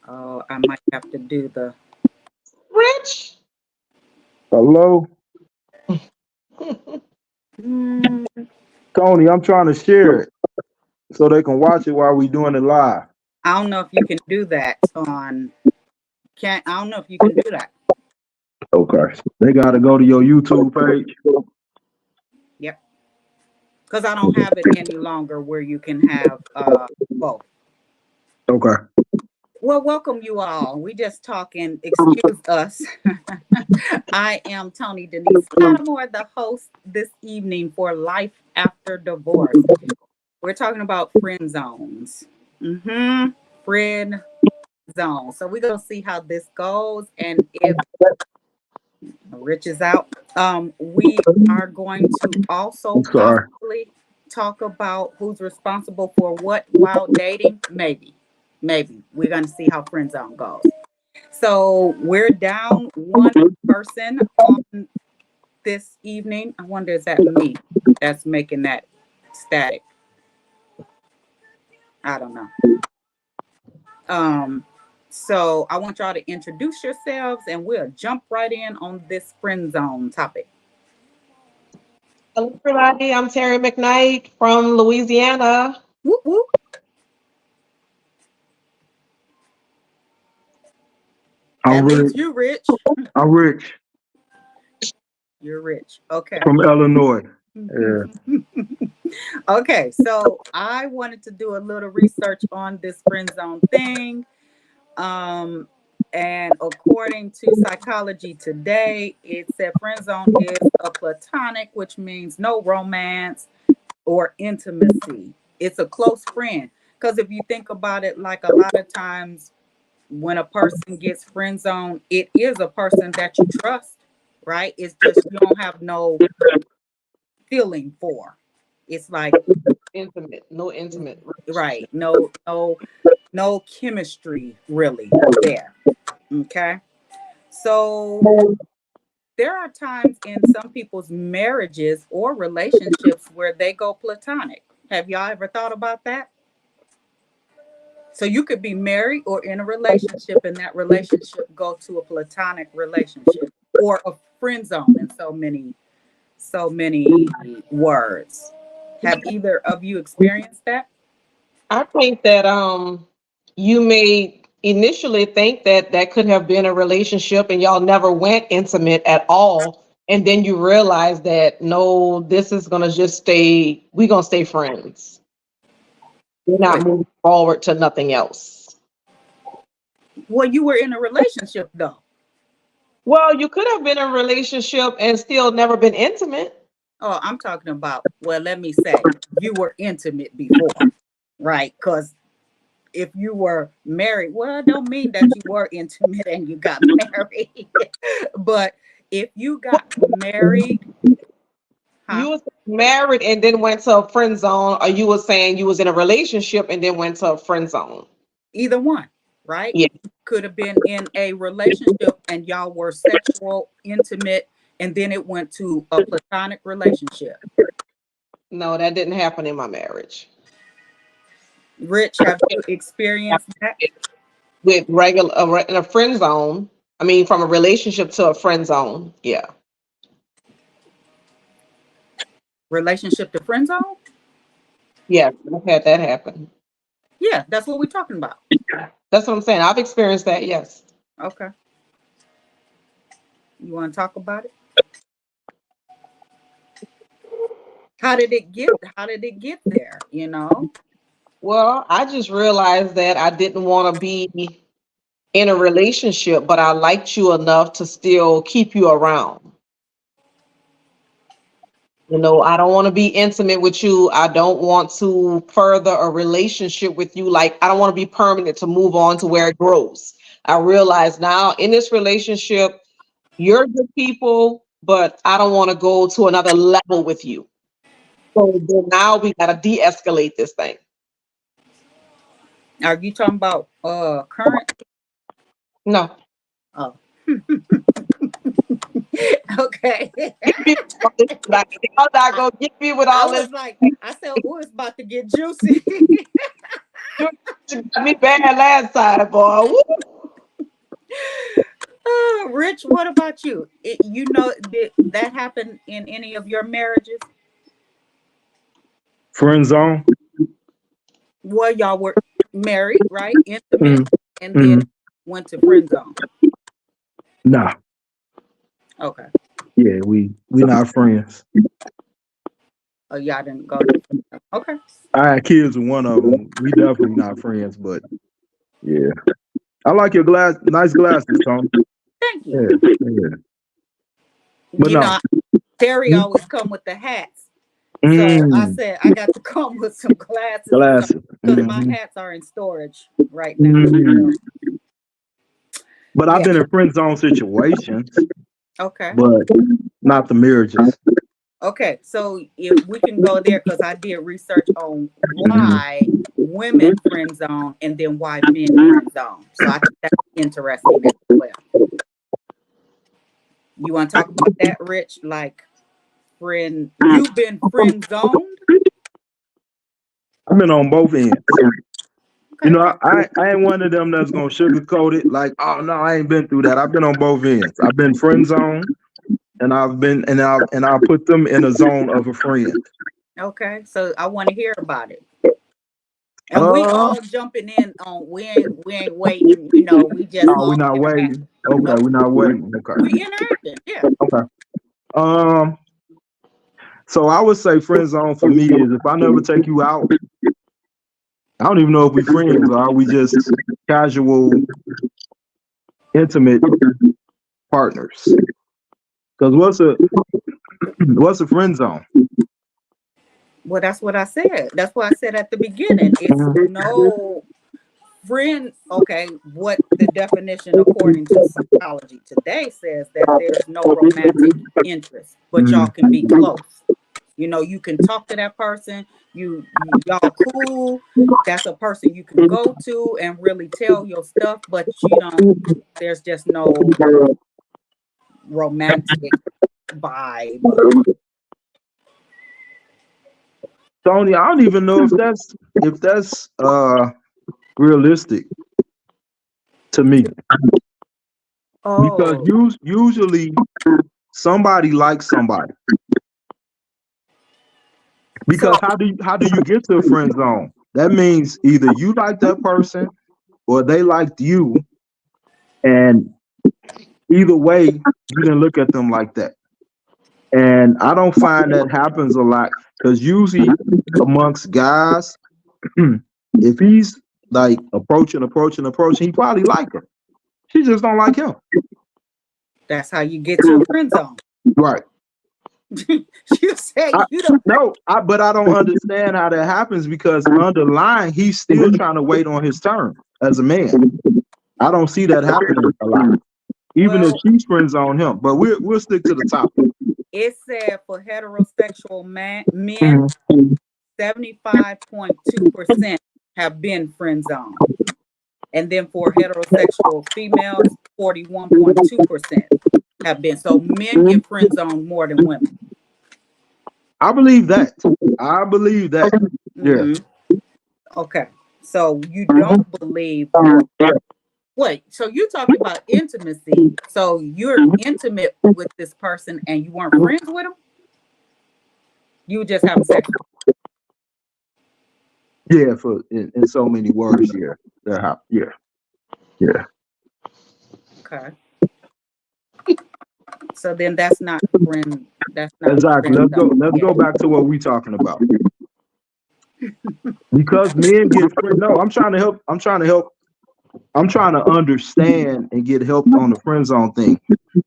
Oh, I might have to do the. Rich. Hello, Mm, Tony. I'm trying to share it so they can watch it while we doing it live. I don't know if you can do that on. Can't. I don't know if you can do that. Okay. They gotta go to your YouTube page. Yep. Because I don't have it any longer where you can have both. Okay. Well, welcome you all. We just talking. Excuse us. I am Tony Denise Lattimore, the host this evening for Life After Divorce. We're talking about friend zones. Friend zone. So we're gonna see how this goes, and if Rich is out, we are going to also I'm sorry. possibly talk about who's responsible for what while dating. Maybe we're gonna see how friend zone goes. So we're down one person on this evening. I wonder, is that me that's making that static? I don't know. Um, so I want y'all to introduce yourselves and we'll jump right in on this friend zone topic. Hello, everybody. I'm Terry McKnight from Louisiana. Whoop, whoop. I'm That Rich. leaves you, Rich. I'm Rich You're Rich. Okay. from Illinois. Yeah. Okay, so I wanted to do a little research on this friend zone thing. Um, and according to Psychology Today, it said friend zone is a platonic, which means no romance or intimacy. It's a close friend. Because if you think about it, like a lot of times when a person gets friend zone, it is a person that you trust, right? It's just you don't have no feeling for. It's like Intimate, no intimate right, relationship. no chemistry really there. Okay. So there are times in some people's marriages or relationships where they go platonic. Have y'all ever thought about that? So you could be married or in a relationship, and that relationship go to a platonic relationship or a friend zone in so many words. Have either of you experienced that? I think that you may initially think that that could have been a relationship and y'all never went intimate at all. And then you realize that no, this is gonna just stay, we're gonna stay friends. We're not Wait, moving forward to nothing else. well, you were in a relationship though. Well, you could have been in a relationship and still never been intimate. Oh, I'm talking about, well, let me say, you were intimate before, right? Because if you were married, well, it don't mean that you were intimate and you got married. But if you got married, huh? You was married and then went to a friend zone, or you were saying you was in a relationship and then went to a friend zone. Either one, right? Yeah. Could have been in a relationship and y'all were sexual, intimate, and then it went to a platonic relationship. No, that didn't happen in my marriage. Rich, have you experienced that? With in a friend zone. I mean, from a relationship to a friend zone. Yeah. Relationship to friend zone? Yeah, I've had that happen. Yeah, that's what we're talking about. That's what I'm saying. I've experienced that, yes. Okay. You want to talk about it? How did it get there, you know? Well, I just realized that I didn't want to be in a relationship, but I liked you enough to still keep you around. You know, I don't want to be intimate with you. I don't want to further a relationship with you. Like, I don't want to be permanent to move on to where it grows. I realize now in this relationship, you're good people, but I don't want to go to another level with you. So then now we got to de escalate this thing. Are you talking about current? No. Oh. Okay. Get me with all this. Like, y'all not going to get me with I all this. was like, I said, oh, it's about to get juicy. You got me bad last time, boy. Woo. Rich, what about you? Did that happen in any of your marriages? Friend zone. Well, y'all were married, right? Intimate, Mm, and then mm, went to friend zone. nah. Okay. Yeah, we not friends. Oh, y'all didn't go to friend zone. Okay. I had kids with one of them. We definitely not friends, but yeah. I like your nice glasses, Tony. Thank you. Yeah, yeah. But You no. know, Terry always come with the hats. So I Mm, said I got to come with some glasses glasses. because my Mhm, hats are in storage right now. mm. But I've Yeah. been in friend zone situations, Okay. but not the marriages. Okay. So if we can go there, because I did research on Mhm. why women friend zone and then why men friend zone. So I think that's interesting as well. You want to talk about that, Rich? Like you've been friend zoned? I've been on both ends. You Okay. know, I ain't one of them that's gonna sugarcoat it. Like, oh no, I ain't been through that. I've been on both ends. I've been friend zone, and I'll put them in a zone of a friend. Okay. So I want to hear about it. And we Uh, all jumping in on we ain't waiting, we just oh, all we not interact. waiting. Okay, No, we not waiting. we Okay, interacting, yeah. okay. Um, so I would say friend zone for me is if I never take you out, I don't even know if we friends or are we just casual, intimate partners. Because what's a friend zone? Well, that's what I said. That's what I said at the beginning. It's no friend. Okay, what the definition according to psychology today says that there's no romantic interest, but y'all can be close. You can talk to that person. Y'all cool. That's a person you can go to and really tell your stuff, but there's just no romantic vibe. Tony, I don't even know if that's realistic to me because Oh, usually somebody likes somebody. so Because how do you get to a friend zone? That means either you like that person or they liked you, and either way, you didn't look at them like that. And I don't find that happens a lot because usually amongst guys, if he's like approaching, he probably like her. She just don't like him. that's how you get to a friend zone. Right. You say I, you don't. but I don't understand how that happens because underlying, he's still trying to wait on his turn as a man. I don't see that happening a lot, even if Well, she's friends on him. But we'll stick to the topic. it said for heterosexual men, Mhm. 75.2% have been friend zoned. And then for heterosexual females, 41.2% have been. So men get friend zoned more than women. I believe that. I believe that. Yeah. Hmm. Okay. So you don't believe for wait, so you talking about intimacy. So you're intimate with this person and you weren't friends with him? You were just having sex. Yeah. For in so many words. Yeah. Yeah. Yeah. Okay. So then that's not friend. That's not Exactly. friend Let's go. zone. Let's Yeah. go back to what we talking about. Because men get friend. No, I'm trying to help. I'm trying to help. I'm trying to understand and get help on the friend zone thing.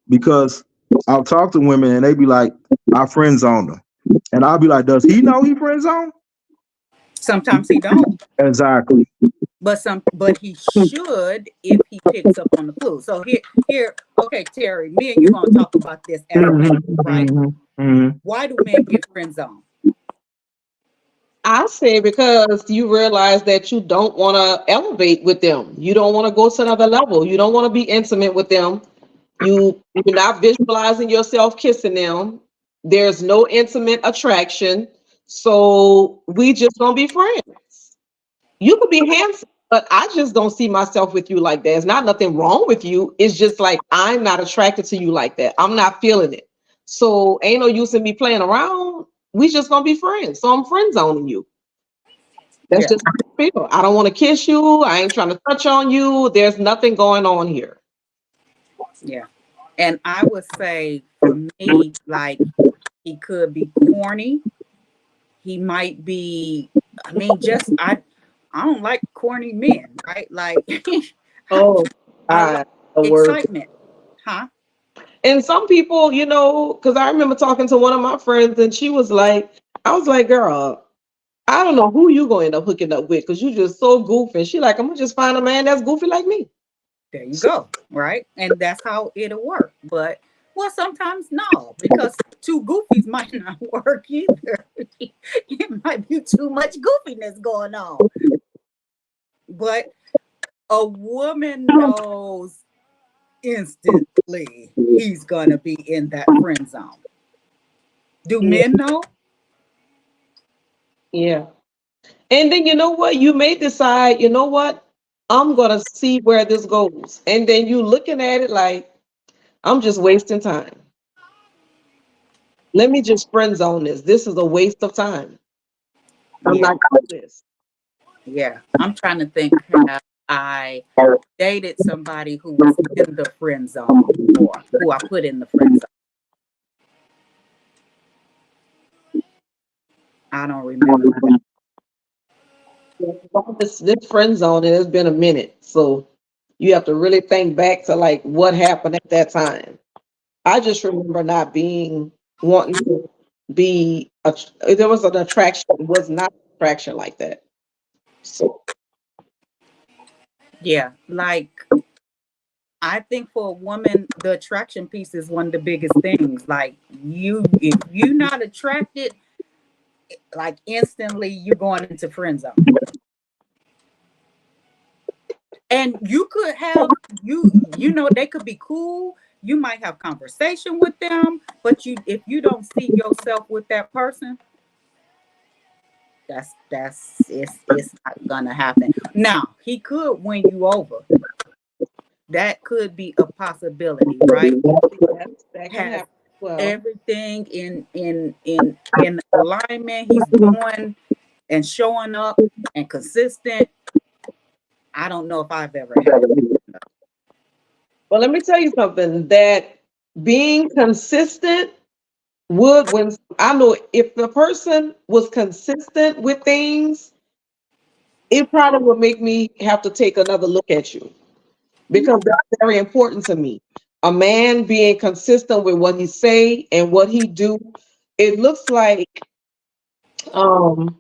Because I'll talk to women and they be like, "I friend zone them," and I'll be like, "Does he know he friend zone?" Sometimes he don't, Exactly. but he should if he picks up on the clue. So here. Okay, Terry, me and you gonna talk about this as men, Hmm. right? Hmm. Why do men get friend zone? I say because you realize that you don't want to elevate with them. You don't want to go to another level. You don't want to be intimate with them. You're not visualizing yourself kissing them. There's no intimate attraction. So we just gonna be friends. You could be handsome, but I just don't see myself with you like that. There's not nothing wrong with you. It's just like I'm not attracted to you like that. I'm not feeling it. So ain't no use in me playing around. We just gonna be friends. So I'm friend zoning you. That's Yeah, just how I feel. I don't want to kiss you. I ain't trying to touch on you. There's nothing going on here. yeah. And I would say for me, like he could be corny. He might be, I mean, just I don't like corny men, right? Like Oh, I like the word. excitement. Huh? And some people, because I remember talking to one of my friends, and she was like, I was like, girl, I don't know who you gonna end up hooking up with because you just so goofy. And she like, I'm gonna just find a man that's goofy like me. There you So, go. Right. And that's how it'll work. But well, sometimes no, because two goofies might not work either. It might be too much goofiness going on. But a woman knows instantly he's gonna be in that friend zone. Do yeah, men know? yeah. And then you know what? You may decide, you know what? I'm gonna see where this goes. And then you looking at it like, I'm just wasting time. Let me just friend zone this. This is a waste of time. I'm Yeah, not good at this. yeah. I'm trying to think how I dated somebody who was in the friend zone before, who I put in the friend zone. I don't remember. This friend zone, it has been a minute. So you have to really think back to like what happened at that time. I just remember not being wanting to be there was an attraction, it was not attraction like that. So Yeah, like I think for a woman, the attraction piece is one of the biggest things. Like if you not attracted, like instantly you're going into friend zone. And you could have they could be cool. You might have conversation with them, but if you don't see yourself with that person, it's not gonna happen. Now he could win you over. That could be a possibility, right? If he that can has happen. Well, everything in alignment, he's doing and showing up and consistent. I don't know if I've ever had it. well, let me tell you something that being consistent would when I know if the person was consistent with things, it probably would make me have to take another look at you because that's very important to me. A man being consistent with what he say and what he do, it looks like um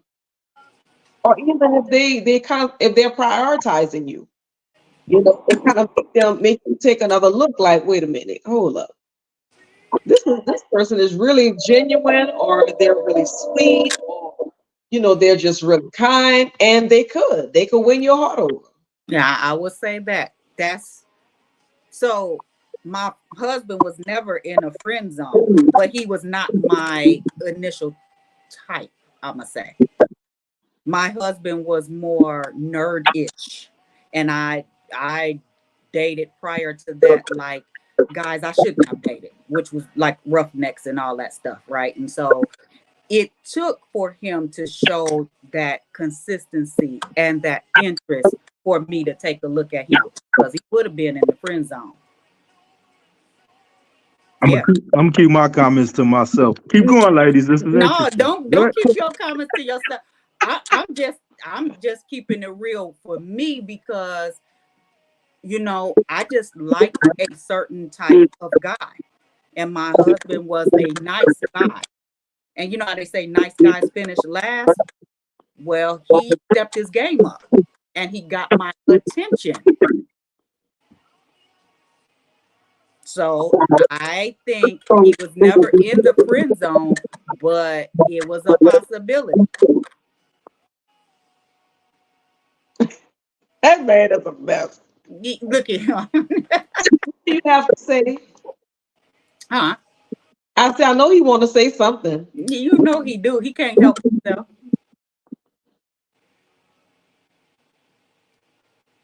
or even if they kind of if they're prioritizing you, it kind of make you take another look like, wait a minute, hold up. This person is really genuine or they're really sweet or they're just really kind and they could win your heart over. Yeah, I would say that. That's so my husband was never in a friend zone, but he was not my initial type, I'm gonna say. My husband was more nerd-ish. And I dated prior to that, like guys I shouldn't have dated, which was like roughnecks and all that stuff, right? And so it took for him to show that consistency and that interest for me to take a look at him because he would have been in the friend zone. Yeah. I'm gonna keep my comments to myself. Keep going, ladies. This is No, interesting. don't What? keep your comments to yourself. I'm just keeping it real for me because I just like a certain type of guy. And my husband was a nice guy. And you know how they say nice guys finish last? Well, he stepped his game up and he got my attention. So I think he was never in the friend zone, but it was a possibility. That man is a mess. Look at him. You have to say, Huh? I say, I know you want to say something. You know he do. He can't help himself.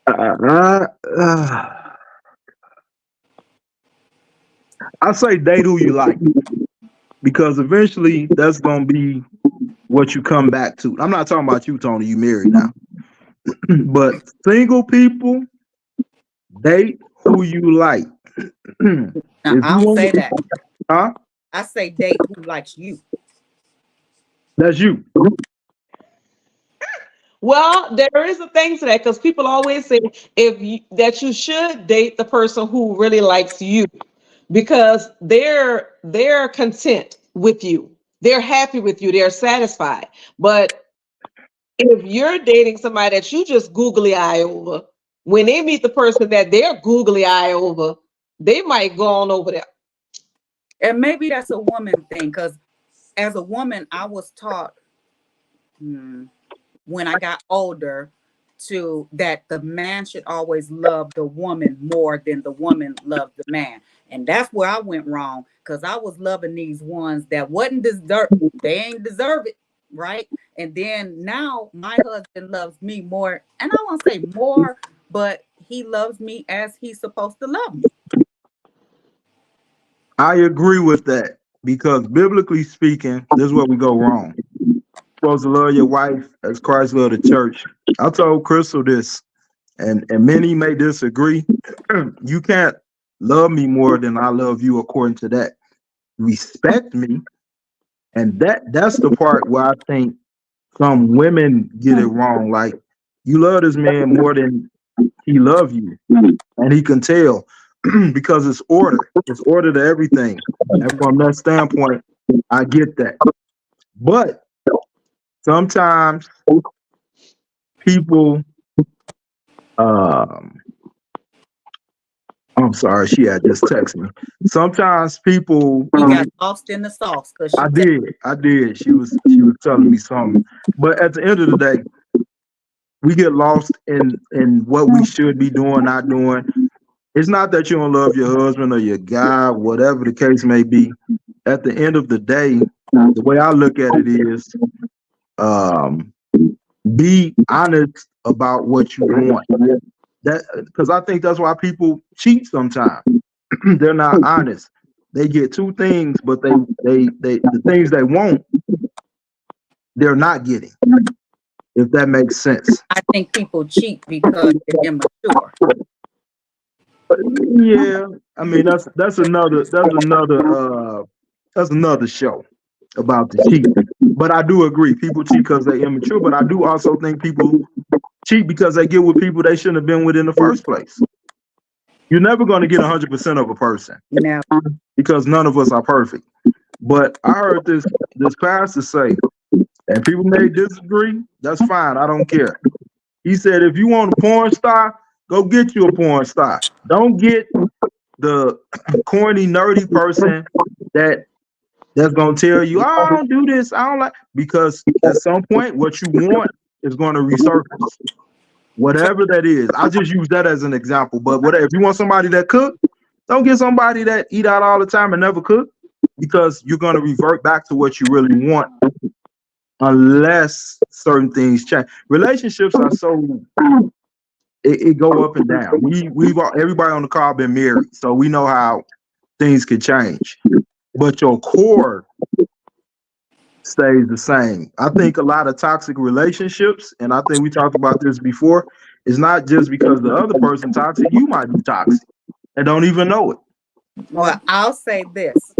Uh, uh, I say date who you like because eventually that's gonna be what you come back to. I'm not talking about you, Tony. You married now, but single people date who you like. Now, If I you don't want, say that. huh? I say date who likes you. That's you. Well, there is a thing to that because people always say that you should date the person who really likes you because they're content with you. They're happy with you. They're satisfied. But if you're dating somebody that you just googly eye over, when they meet the person that they're googly eye over, they might go on over there. And maybe that's a woman thing because as a woman, I was taught when I got older to that the man should always love the woman more than the woman loved the man. And that's where I went wrong because I was loving these ones that wasn't deserve, they ain't deserve it, right? And then now my husband loves me more, and I won't say more, but he loves me as he's supposed to love me. I agree with that because biblically speaking, this is where we go wrong. You're supposed to love your wife as Christ loved the church. I told Crystal this, and many may disagree. You can't love me more than I love you according to that. Respect me, and that's the part where I think some women get it wrong. Like you love this man more than he love you, and he can tell because it's order. It's order to everything, and from that standpoint, I get that. But sometimes people, um, I'm sorry, she had just texted me. Sometimes people, He got lost in the sauce because I did. She was telling me something. But at the end of the day, we get lost in what we should be doing, not doing. It's not that you don't love your husband or your guy, whatever the case may be. At the end of the day, the way I look at it is, um, be honest about what you want. That because I think that's why people cheat sometimes. They're not honest. They get two things, but they the things they want, they're not getting. If that makes sense. I think people cheat because they're immature. Yeah, I mean that's another show about the cheating. But I do agree, people cheat because they're immature. But I do also think people cheat because they get with people they shouldn't have been with in the first place. You're never going to get 100% of a person Now, because none of us are perfect. But I heard this pastor say, and people may disagree. That's fine. I don't care. He said, if you want a porn star, go get you a porn star. Don't get the corny, nerdy person that's gonna tell you, oh, I don't do this, I don't like, because at some point what you want is gonna resurface. Whatever that is. I just use that as an example. But whatever, if you want somebody that cook, don't get somebody that eat out all the time and never cook, because you're gonna revert back to what you really want unless certain things change. Relationships are so it go up and down. We've all, everybody on the call been married, so we know how things can change. But your core stays the same. I think a lot of toxic relationships, and I think we talked about this before, is not just because the other person toxic, you might be toxic and don't even know it. well, I'll say this: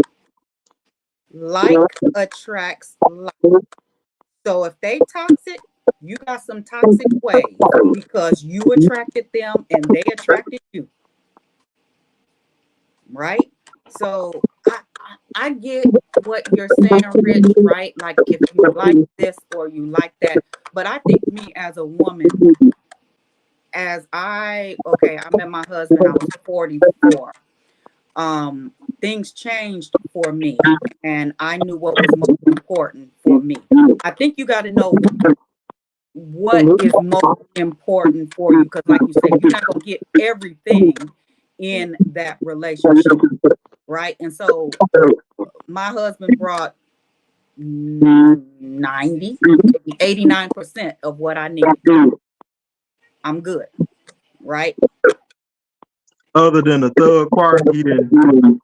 like attracts like. So if they toxic, you got some toxic ways because you attracted them and they attracted you, right? So I get what you're saying, Rich, right? Like if you like this or you like that. But I think me as a woman, I met my husband, I was 44. Things changed for me and I knew what was most important for me. I think you got to know what is most important for you because like you said, you're not going to get everything in that relationship, right? And so my husband brought 90, 89% of what I needed. I'm good, right? Other than the thug part,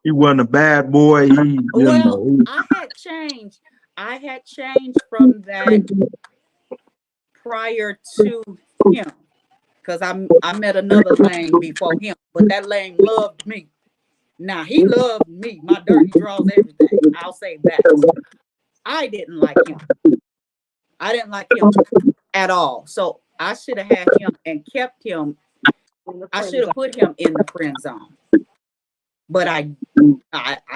he wasn't a bad boy. Well, I had changed from that prior to him, because I met another lame before him, but that lame loved me. Now he loved me, my dirty draws, everything. I'll say that. I didn't like him. I didn't like him at all. So I should have had him and kept him. I should have put him in the friend zone. But I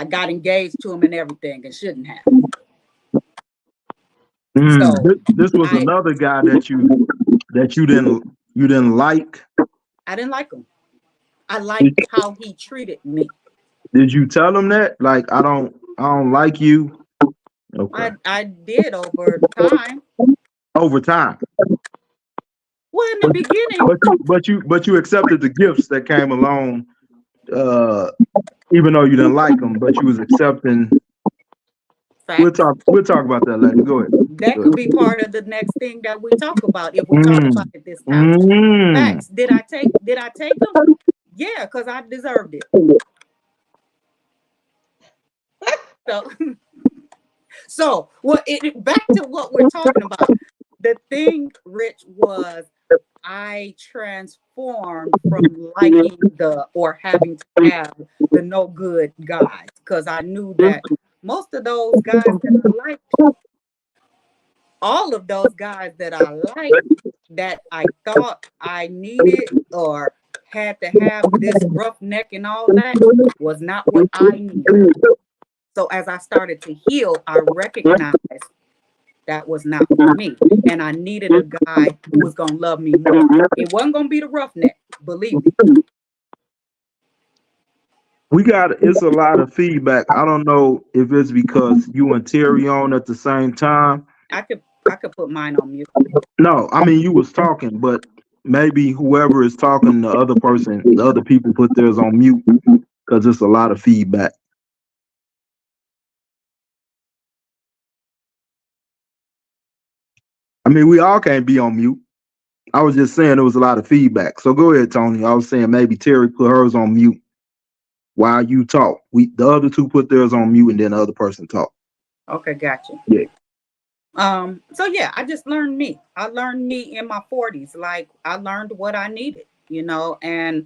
got engaged to him and everything and shouldn't have. So This was another guy that you didn't like. I didn't like him. I liked how he treated me. Did you tell him that? Like, I don't like you. Okay. I did over time. Over time. Well, in the beginning. But you accepted the gifts that came along, even though you didn't like them, but you was accepting. Facts. We'll talk about that later. Go ahead. That could be part of the next thing that we talk about if we talk about it this time. Facts. Did I take them? Yeah, because I deserved it. So back to what we're talking about. The thing, Rich, was I transformed from liking or having to have the no good guys, because I knew that most of those guys that I liked, all of those guys that I liked, that I thought I needed or had to have this rough neck and all that, was not what I needed. So as I started to heal, I recognized that was not for me. And I needed a guy who was going to love me more. It wasn't going to be the roughneck, believe me. It's a lot of feedback. I don't know if it's because you and Terry on at the same time. I could put mine on mute. No, I mean, you was talking, but maybe whoever is talking, the other people put theirs on mute because it's a lot of feedback. I mean, we all can't be on mute. I was just saying there was a lot of feedback. So go ahead, Tony. I was saying maybe Terry put hers on mute while you talk. The other two put theirs on mute and then the other person talk. Okay, gotcha. Yeah. So yeah, I just learned me. I learned me in my 40s. Like, I learned what I needed, and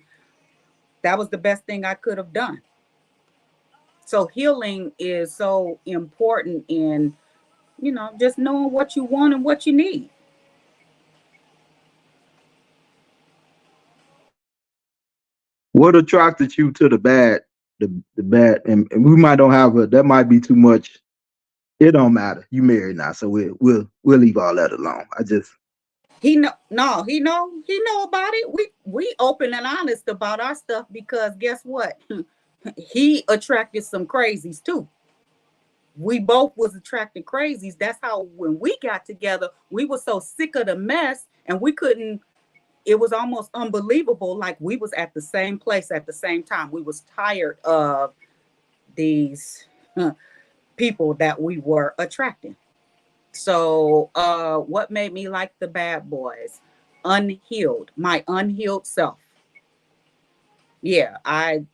that was the best thing I could have done. So healing is so important in, just knowing what you want and what you need. What attracted you to the bad? The bad, and we might don't have that might be too much. It don't matter. You married now, so we'll leave all that alone. He know about it. We open and honest about our stuff, because guess what? He attracted some crazies too. We both was attracting crazies. That's how when we got together, we were so sick of the mess, and we couldn't. It was almost unbelievable. Like, we was at the same place at the same time. We was tired of these people that we were attracting. So what made me like the bad boys? Unhealed, my unhealed self. Yeah, I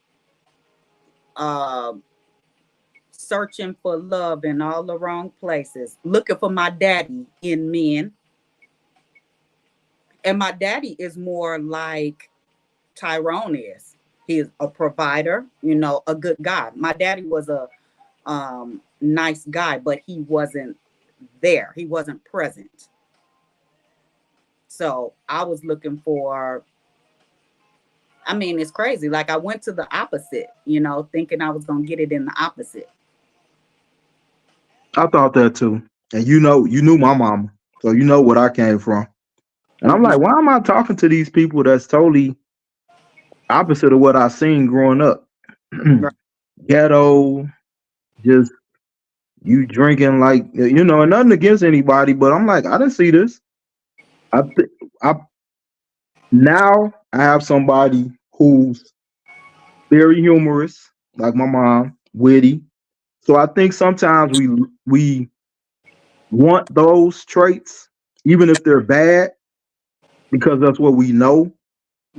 searching for love in all the wrong places, looking for my daddy in men. And my daddy is more like Tyrone is. He's a provider, a good guy. My daddy was a nice guy, but he wasn't there. He wasn't present. So I was looking for, it's crazy. Like, I went to the opposite, thinking I was going to get it in the opposite. I thought that too. And you knew my mama, so you know what I came from. And I'm like, why am I talking to these people that's totally opposite of what I seen growing up? Right. Ghetto, just you drinking like, and nothing against anybody, but I'm like, I didn't see this. Now I have somebody who's very humorous, like my mom, witty. So I think sometimes we want those traits, even if they're bad, because that's what we know.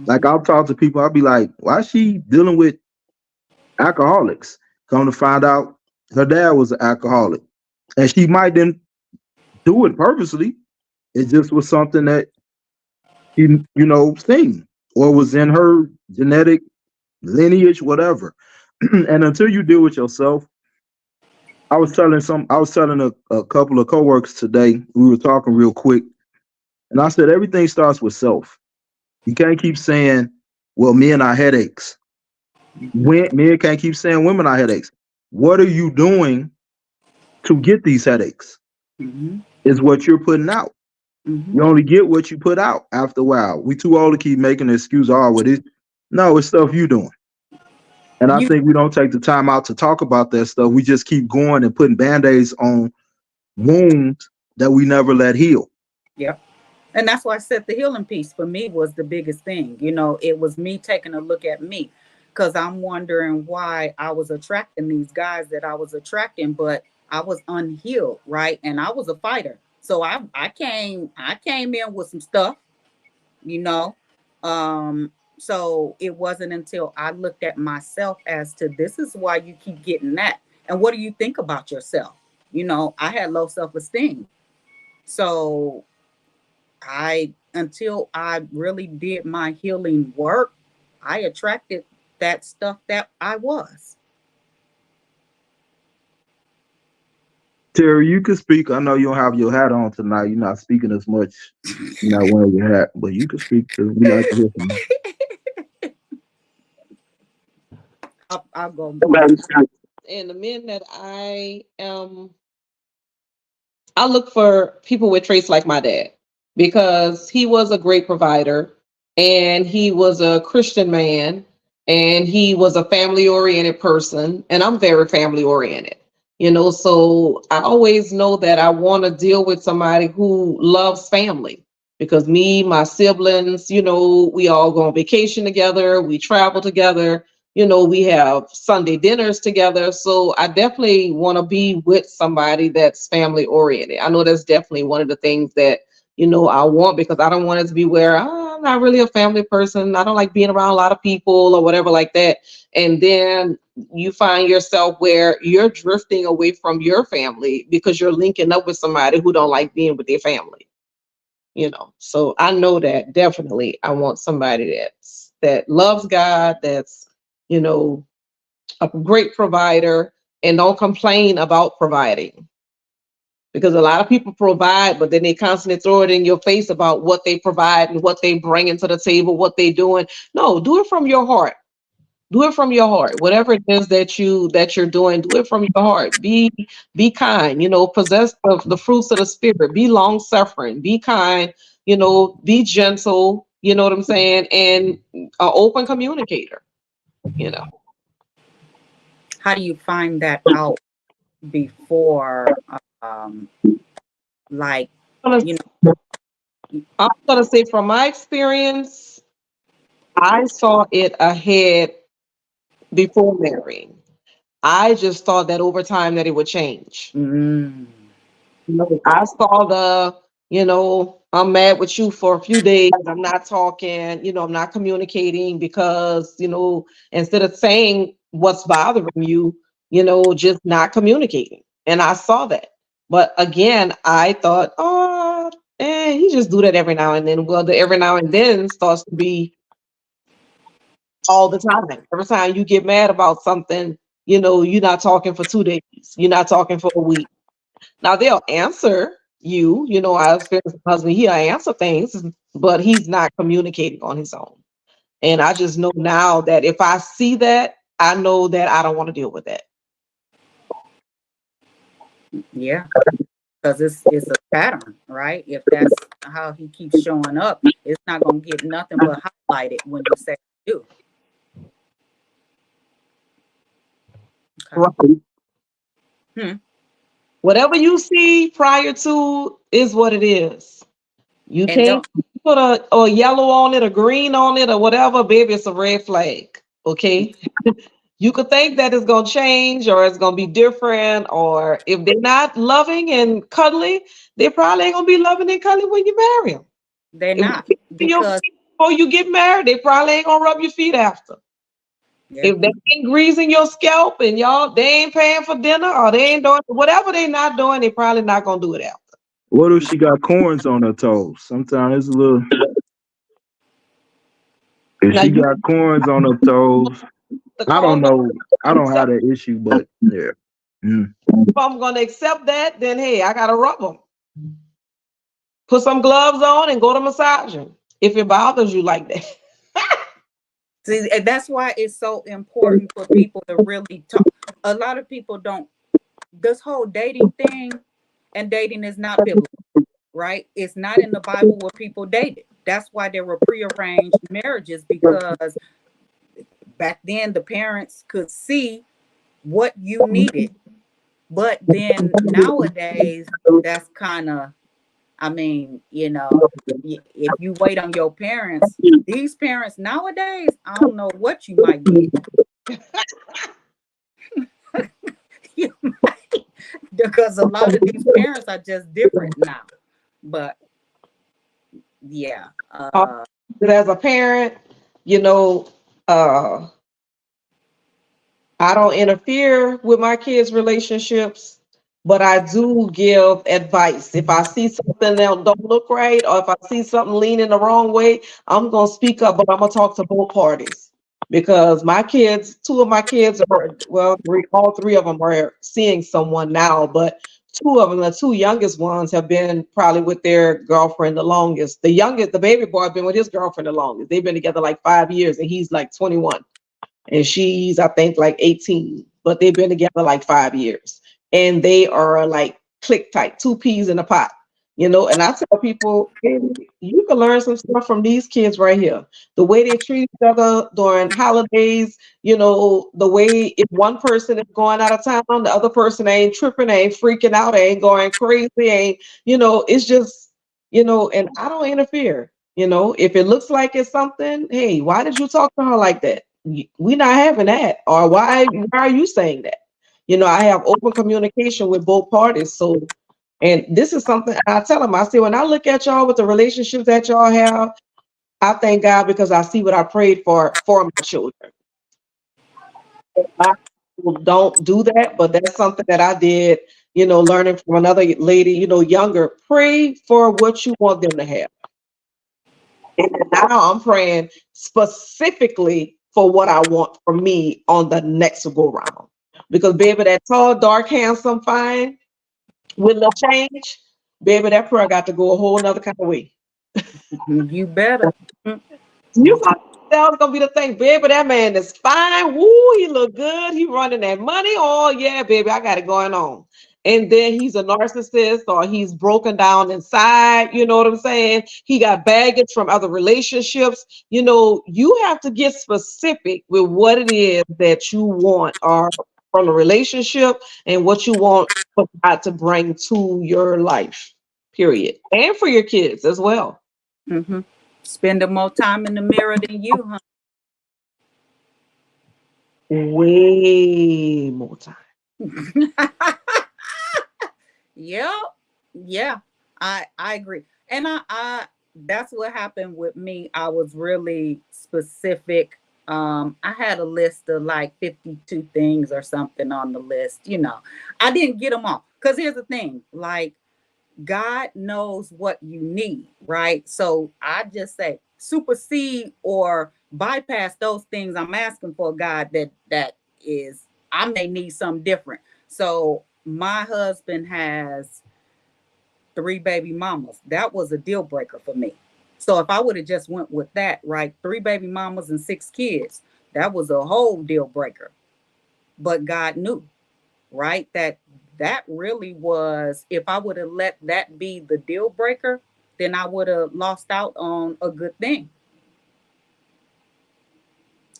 Like I'll talk to people, I'll be like, why is she dealing with alcoholics? Come to find out her dad was an alcoholic. And she might didn't do it purposely. It just was something that seen or was in her genetic lineage, whatever. And until you deal with yourself, I was telling a couple of coworkers today, we were talking real quick, and I said everything starts with self. You can't keep saying, well, men are headaches. Men can't keep saying women are headaches. What are you doing to get these headaches? Mm-hmm. Is what you're putting out. Mm-hmm. You only get what you put out after a while. We too old to keep making an excuse, with it. No, it's stuff you doing. And I think we don't take the time out to talk about that stuff. We just keep going and putting Band-Aids on wounds that we never let heal. Yep. And that's why I said the healing piece for me was the biggest thing. It was me taking a look at me, because I'm wondering why I was attracting these guys that I was attracting, but I was unhealed, right? And I was a fighter. So I came in with some stuff, so it wasn't until I looked at myself as to, this is why you keep getting that. And what do you think about yourself? I had low self-esteem. So until I really did my healing work, I attracted that stuff that I was. Terry, you can speak. I know you don't have your hat on tonight. You're not speaking as much. You're not wearing your hat, but you can speak too. We like to hear from you. I'll go. And the men that I look for people with traits like my dad, because he was a great provider and he was a Christian man and he was a family oriented person. And I'm very family oriented, so I always know that I want to deal with somebody who loves family, because me, my siblings, we all go on vacation together, we travel together, we have Sunday dinners together. So I definitely want to be with somebody that's family oriented. I know that's definitely one of the things that, I want, because I don't want it to be where I'm not really a family person. I don't like being around a lot of people or whatever like that. And then you find yourself where you're drifting away from your family because you're linking up with somebody who don't like being with their family. So I know that definitely I want somebody that loves God, that's a great provider, and don't complain about providing, because a lot of people provide, but then they constantly throw it in your face about what they provide and what they bring into the table, what they doing. No, do it from your heart. Do it from your heart. Whatever it is that you're doing, do it from your heart. Be kind, possess the fruits of the spirit, be long suffering, be kind, be gentle, you know what I'm saying? And an open communicator, How do you find that out before, like, I'm gonna say from my experience, I saw it ahead before marrying. I just thought that over time that it would change. I saw I'm mad with you for a few days. I'm not talking, I'm not communicating because, instead of saying what's bothering you, just not communicating. And I saw that. But again, I thought, you just do that every now and then. Well, the every now and then starts to be all the time. Every time you get mad about something, you're not talking for 2 days. You're not talking for a week. Now they'll answer you, I experienced my husband, he'll answer things, but he's not communicating on his own. And I just know now that if I see that, I know that I don't want to deal with that. Yeah, because it's a pattern, right? If that's how he keeps showing up, it's not going to get nothing but highlighted when you say do. Okay. Right. Whatever you see prior to is what it is. You can't put a yellow on it, a green on it, or whatever, baby. It's a red flag. Okay. You could think that it's going to change or it's going to be different, or if they're not loving and cuddly, they probably ain't going to be loving and cuddly when you marry them. They're not, because before you get married, they probably ain't gonna rub your feet after. Yeah. If they ain't greasing your scalp and y'all they ain't paying for dinner or they ain't doing whatever they not doing, they probably not gonna do it after. What if she got corns on her toes? Sometimes it's a little. If Now she you got corns on her toes, the I don't corn know. I don't have accept, that issue, but yeah. Mm. if I'm gonna accept that, then hey, I gotta rub them. Put some gloves on and go to massaging if it bothers you like that. See, and that's why it's so important for people to really talk. A lot of people don't, this whole dating thing, and dating is not biblical, right? It's not in the Bible where people dated. That's why there were prearranged marriages, because back then the parents could see what you needed. But then nowadays, that's kind of, I mean, if you wait on your parents, these parents nowadays, I don't know what you might get. You might, because a lot of these parents are just different now. But yeah, But as a parent, you know, uh, I don't interfere with my kids' relationships, but I do give advice. If I see something that don't look right, or if I see something leaning the wrong way, I'm gonna speak up, but I'm gonna talk to both parties because my kids, two of my kids are well, all three of them are seeing someone now, but two of them, the two youngest ones, have been probably with their girlfriend the longest. The youngest, the baby boy, been with his girlfriend the longest. They've been together like 5 years, and he's like 21 and she's I think like 18, but they've been together like 5 years, and they are like click tight, two peas in a pot, you know. And I tell people, hey, you can learn some stuff from these kids right here. The way they treat each other during holidays, you know, the way if one person is going out of town, the other person ain't tripping, ain't freaking out, ain't going crazy, ain't, you know, it's just, you know, and I don't interfere. You know, if it looks like it's something, hey, why did you talk to her like that? We're not having that. Or why are you saying that? You know, I have open communication with both parties. So, and this is something I tell them. I say, when I look at y'all with the relationships that y'all have, I thank God because I see what I prayed for my children. I don't do that, but that's something that I did, you know, learning from another lady, you know, younger. Pray for what you want them to have. And now I'm praying specifically for what I want for me on the next go round. Because baby, that tall, dark, handsome, fine, with no change, baby, that prayer got to go a whole nother kind of way. you better. You got that was gonna be the thing, baby. That man is fine. Woo, he look good. He running that money. Oh yeah, baby, I got it going on. And then he's a narcissist or he's broken down inside. You know what I'm saying? He got baggage from other relationships. You know, you have to get specific with what it is that you want or from a relationship and what you want for God to bring to your life, period. And for your kids as well. Mm-hmm. Spending more time in the mirror than you, huh? Way more time. Yep. Yeah. I agree. And I that's what happened with me. I was really specific. I had a list of like 52 things or something on the list, you know. I didn't get them all. Cuz here's the thing, like God knows what you need, right? So I just say supersede or bypass those things I'm asking for, God, that is I may need something different. So my husband has 3 baby mamas. That was a deal breaker for me. So if I would have just went with that, right? 3 baby mamas and 6 kids, that was a whole deal breaker. But God knew, right? That really was, if I would have let that be the deal breaker, then I would have lost out on a good thing.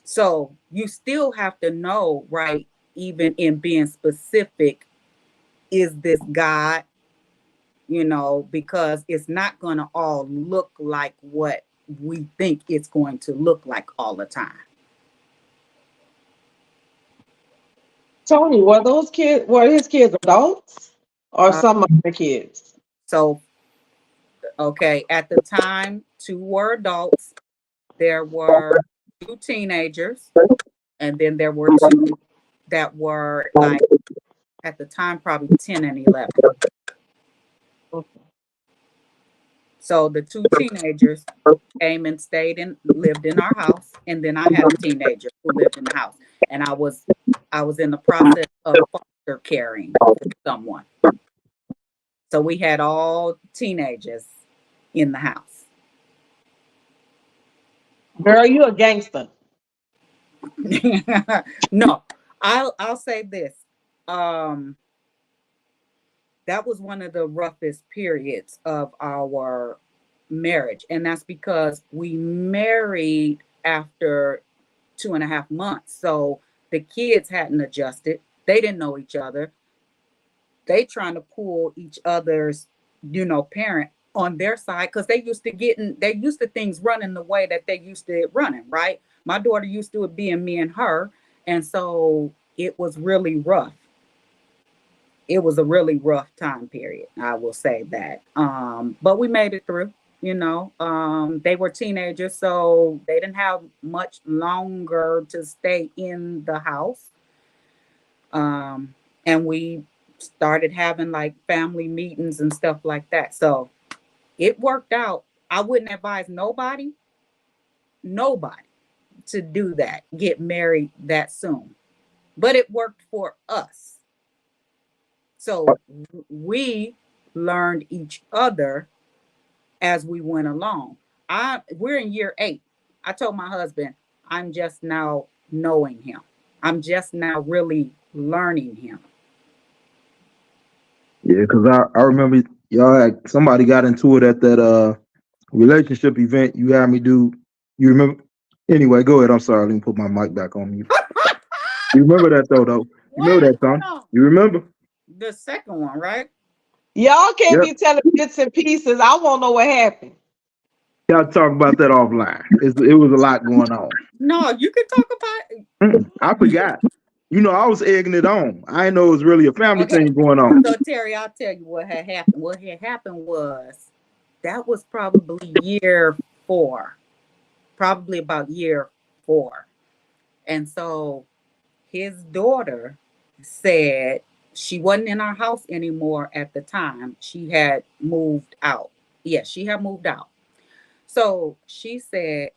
So you still have to know, right? Even in being specific, is this God? You know, because it's not going to all look like what we think it's going to look like all the time. Tony, were his kids adults or Uh, some other kids? so, okay, at the time, 2 were adults, there were 2 teenagers, and then there were 2 that were like at the time probably 10 and 11. So the 2 teenagers came and lived in our house, and then I had a teenager who lived in the house, and I was in the process of foster caring someone. So we had all teenagers in the house. Girl, you a gangster. No, I'll say this. That was one of the roughest periods of our marriage. And that's because we married after 2.5 months. So the kids hadn't adjusted. They didn't know each other. They trying to pull each other's, parent on their side because they used to things running the way that they used to it running, right? My daughter used to it being me and her. And so it was really rough. It was a really rough time period, I will say that. But we made it through, They were teenagers, so they didn't have much longer to stay in the house. And we started having like family meetings and stuff like that. So it worked out. I wouldn't advise nobody to do that, get married that soon. But it worked for us. So we learned each other as we went along. We're in year 8. I told my husband, I'm just now knowing him. I'm just now really learning him. Yeah, because I remember somebody got into it at that relationship event you had me do. You remember? Anyway, go ahead. I'm sorry. Let me put my mic back on you. You remember that though? You remember that, Tom? You remember? The second one, right? Y'all can't be telling bits and pieces. I won't know what happened. Y'all talk about that offline. It was a lot going on. No, you can talk about it. I forgot. I was egging it on. I didn't know it was really a family thing going on. So Terry, I'll tell you what had happened. What had happened was that was probably year 4. Probably about year 4. And so his daughter said she wasn't in our house anymore at the time. She had moved out. Yes, she had moved out. So she said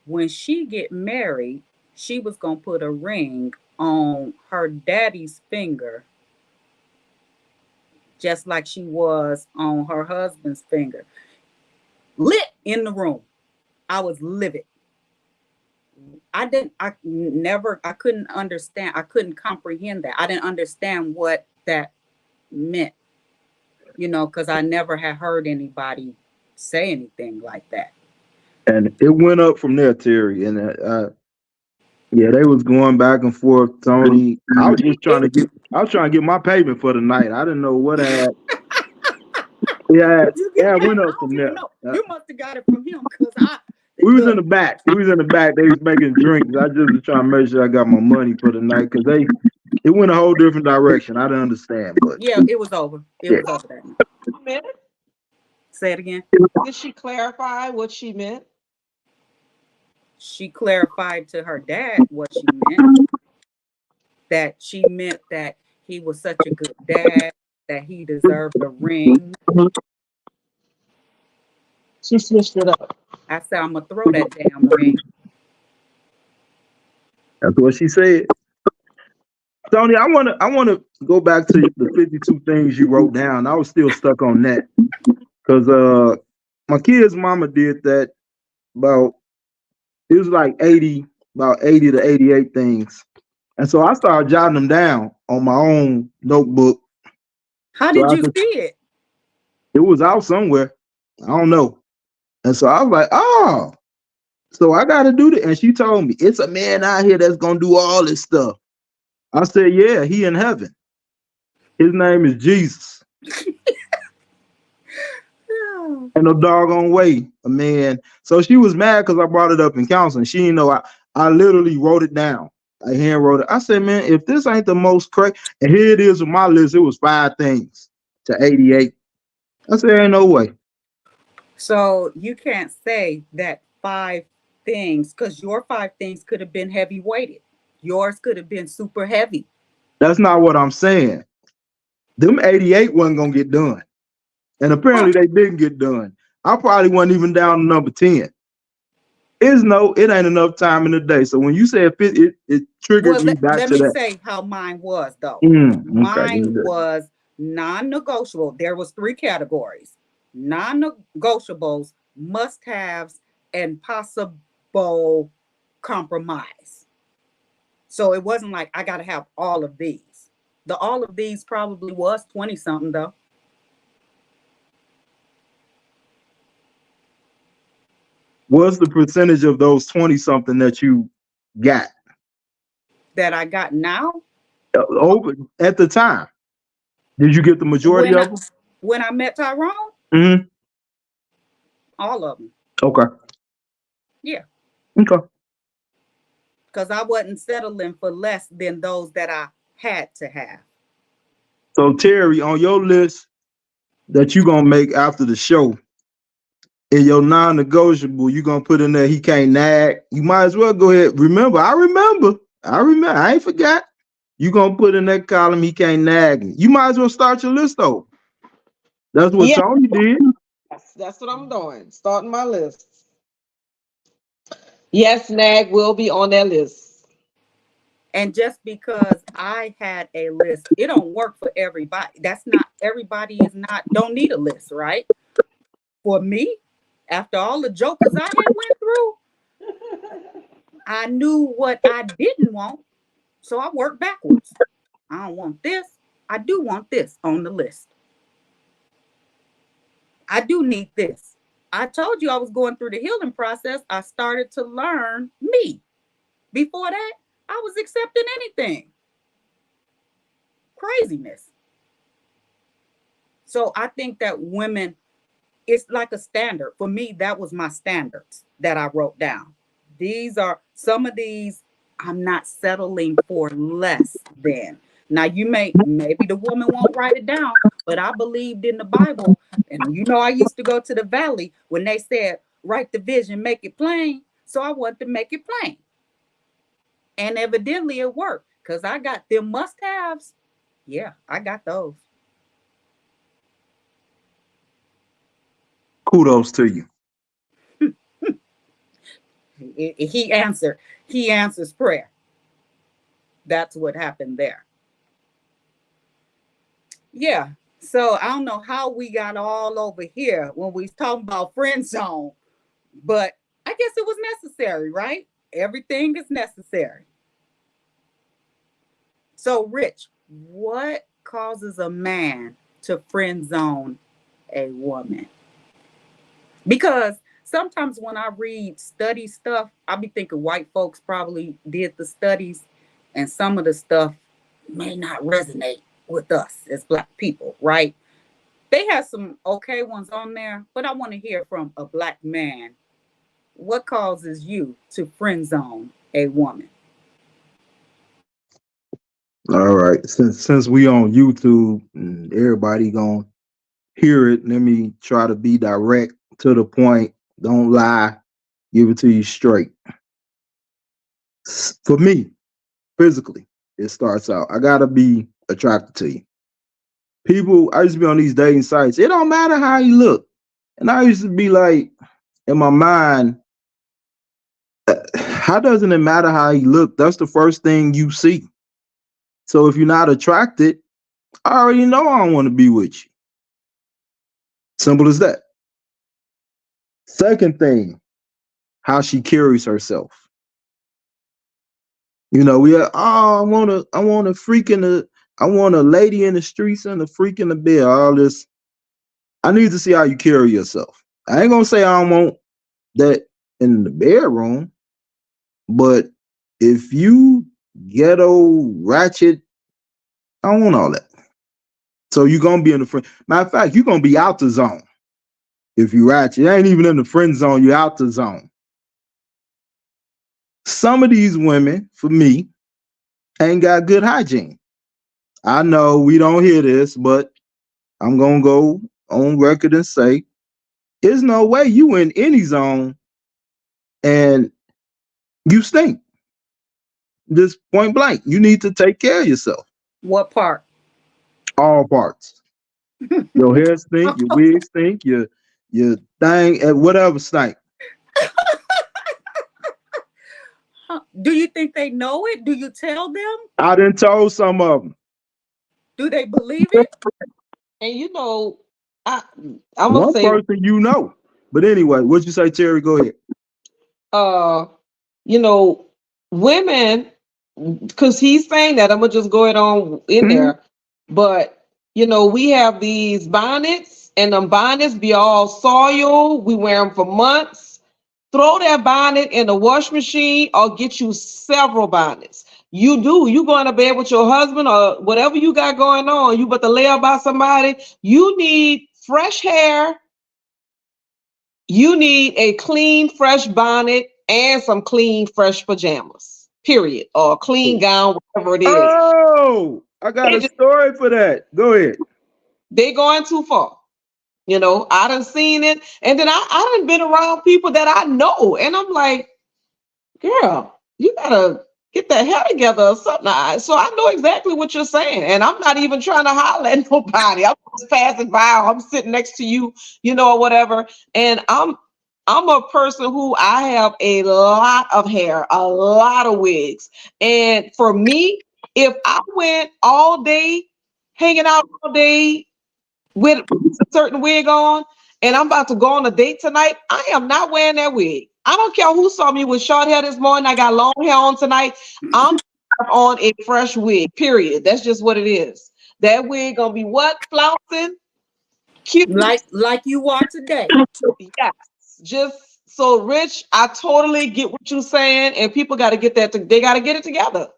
when she get married, she was going to put a ring on her daddy's finger, just like she was on her husband's finger. Lit in the room. I was livid. I couldn't understand. I couldn't comprehend that. I didn't understand what that meant, because I never had heard anybody say anything like that. And it went up from there, Terry. And they was going back and forth, Tony. I was trying to get my payment for the night. I didn't know what I had. It went up from there. You must have got it from him because we was in the back. They was making drinks. I just was trying to make sure I got my money for the night because it went a whole different direction. I didn't understand, but it was over. It was over that night. Say it again. Did she clarify what she meant? She clarified to her dad what she meant. That she meant that he was such a good dad, that he deserved a ring. She switched it up. I said, I'm gonna throw that damn ring. That's what she said. Tony, I wanna go back to the 52 things you wrote down. I was still stuck on that. Because my kid's mama did that it was like 80 to 88 things. And so I started jotting them down on my own notebook. How did you see it? It was out somewhere. I don't know. And so I was like, oh, so I got to do that. And she told me, it's a man out here that's going to do all this stuff. I said, yeah, he in heaven. His name is Jesus. And no doggone way, man. So she was mad because I brought it up in counseling. She didn't know I literally wrote it down. I hand wrote it. I said, man, if this ain't the most crazy, and here it is on my list, it was 5 things to 88. I said, ain't no way. So you can't say that 5 things, because your 5 things could have been heavy weighted. Yours could have been super heavy. That's not what I'm saying. Them 88 wasn't gonna get done. And apparently they didn't get done. I probably wasn't even down to number 10. It ain't enough time in the day. So when you said it triggered Well, me let, back let to me that. say how mine was though. Okay. Mine was non-negotiable. There was 3 categories: non-negotiables, must-haves, and possible compromise. So it wasn't like I got to have all of these. The all of these probably was 20 something though. What's the percentage of those 20 something that you got That I got now. over at the time? Did you get the majority of them? When I met Tyrone, Mm-hmm. all of them. Okay. Yeah. Okay. Because I wasn't settling for less than those that I had to have. So Terry, on your list that you gonna make after the show, in your non-negotiable, you gonna put in there he can't nag. You might as well go ahead. I remember. I ain't forgot. You gonna put in that column he can't nag me. You might as well start your list though. That's what Yeah, Tony did. that's what I'm doing. Starting my list. Yes, nag will be on that list. And just because I had a list, it don't work for everybody. That's not everybody don't need a list, right? For me, after all the jokers I had went through, I knew what I didn't want. So I worked backwards. I don't want this. I do want this on the list. I do need this. I told you I was going through the healing process. I started to learn me. Before that, I was accepting anything. Craziness. So I think that women, it's like a standard. For me, that was my standards that I wrote down. These are some of these I'm not settling for less than. Now maybe the woman won't write it down, but I believed in the Bible. And I used to go to the valley when they said, write the vision, make it plain. So I wanted to make it plain. And evidently it worked because I got them must-haves. Yeah, I got those. Kudos to you. He answered. He answers prayer. That's what happened there. Yeah. So I don't know how we got all over here when we was talking about friend zone, but I guess it was necessary, right? Everything is necessary. So, Rich, what causes a man to friend zone a woman? Because sometimes when I read study stuff, I be thinking white folks probably did the studies, and some of the stuff may not resonate with us as Black people, right? They have some okay ones on there, but I want to hear from a Black man. What causes you to friend zone a woman? All right. Since we on YouTube and everybody gonna hear it, let me try to be direct to the point. Don't lie. Give it to you straight. For me, physically, it starts out. I gotta be attracted to you. People, I used to be on these dating sites. It don't matter how you look. And I used to be like, in my mind, how doesn't it matter how you look? That's the first thing you see. So if you're not attracted, I already know I don't want to be with you. Simple as that. Second thing, how she carries herself. I want a lady in the streets and a freak in the bed. All this. I need to see how you carry yourself. I ain't gonna say I don't want that in the bedroom, but if you ghetto ratchet, I don't want all that. So you're gonna be in the friend. Matter of fact, you're gonna be out the zone. If you ratchet, it ain't even in the friend zone, you're out the zone. Some of these women, for me, ain't got good hygiene. I know we don't hear this, but I'm gonna go on record and say, there's no way you in any zone and you stink. Just point blank. You need to take care of yourself. What part? All parts. Your hair stink, your wig stink, your thing, and whatever stink. Do you think they know it? Do you tell them? I done told some of them. Do they believe it? And you know, I'm gonna One say, person you know. But anyway, what'd you say, Terry? Go ahead. you know, women, because he's saying that, I'm gonna just go ahead on in there. But you know, we have these bonnets, and them bonnets be all soiled. We wear them for months. Throw that bonnet in the wash machine or get you several bonnets. You going to bed with your husband or whatever you got going on. You about to lay up by somebody. You need fresh hair. You need a clean, fresh bonnet and some clean, fresh pajamas, period. Or a clean gown, whatever it is. Oh, I got a story for that. Go ahead. They going too far. You know, I done seen it. And then I done been around people that I know. And I'm like, girl, you gotta get that hair together or something. So I know exactly what you're saying. And I'm not even trying to holler at nobody. I'm just passing by. I'm sitting next to you, you know, or whatever. And I'm a person who I have a lot of hair, a lot of wigs. And for me, if I went all day, hanging out all day with a certain wig on, and I'm about to go on a date tonight, I am not wearing that wig. I don't care who saw me with short hair this morning. I got long hair on tonight. I'm on a fresh wig, period. That's just what it is. That wig gonna be what? Flouncing? Cute. Like you are today. Yes. Just so, Rich, I totally get what you're saying, and people got to get that. They got to get it together.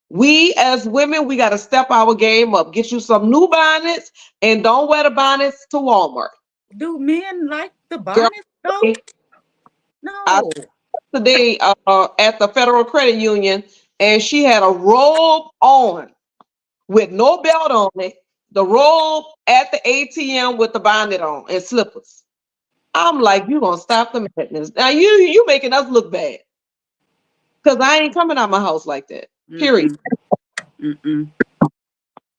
We as women, we got to step our game up. Get you some new bonnets, and don't wear the bonnets to Walmart. Do men like the bonnets though? No. Today at the Federal Credit Union, and she had a robe on with no belt on it, the robe at the ATM with the bonnet on and slippers. I'm like, you gonna stop the madness. Now you making us look bad. Because I ain't coming out my house like that. Period. Mm-mm.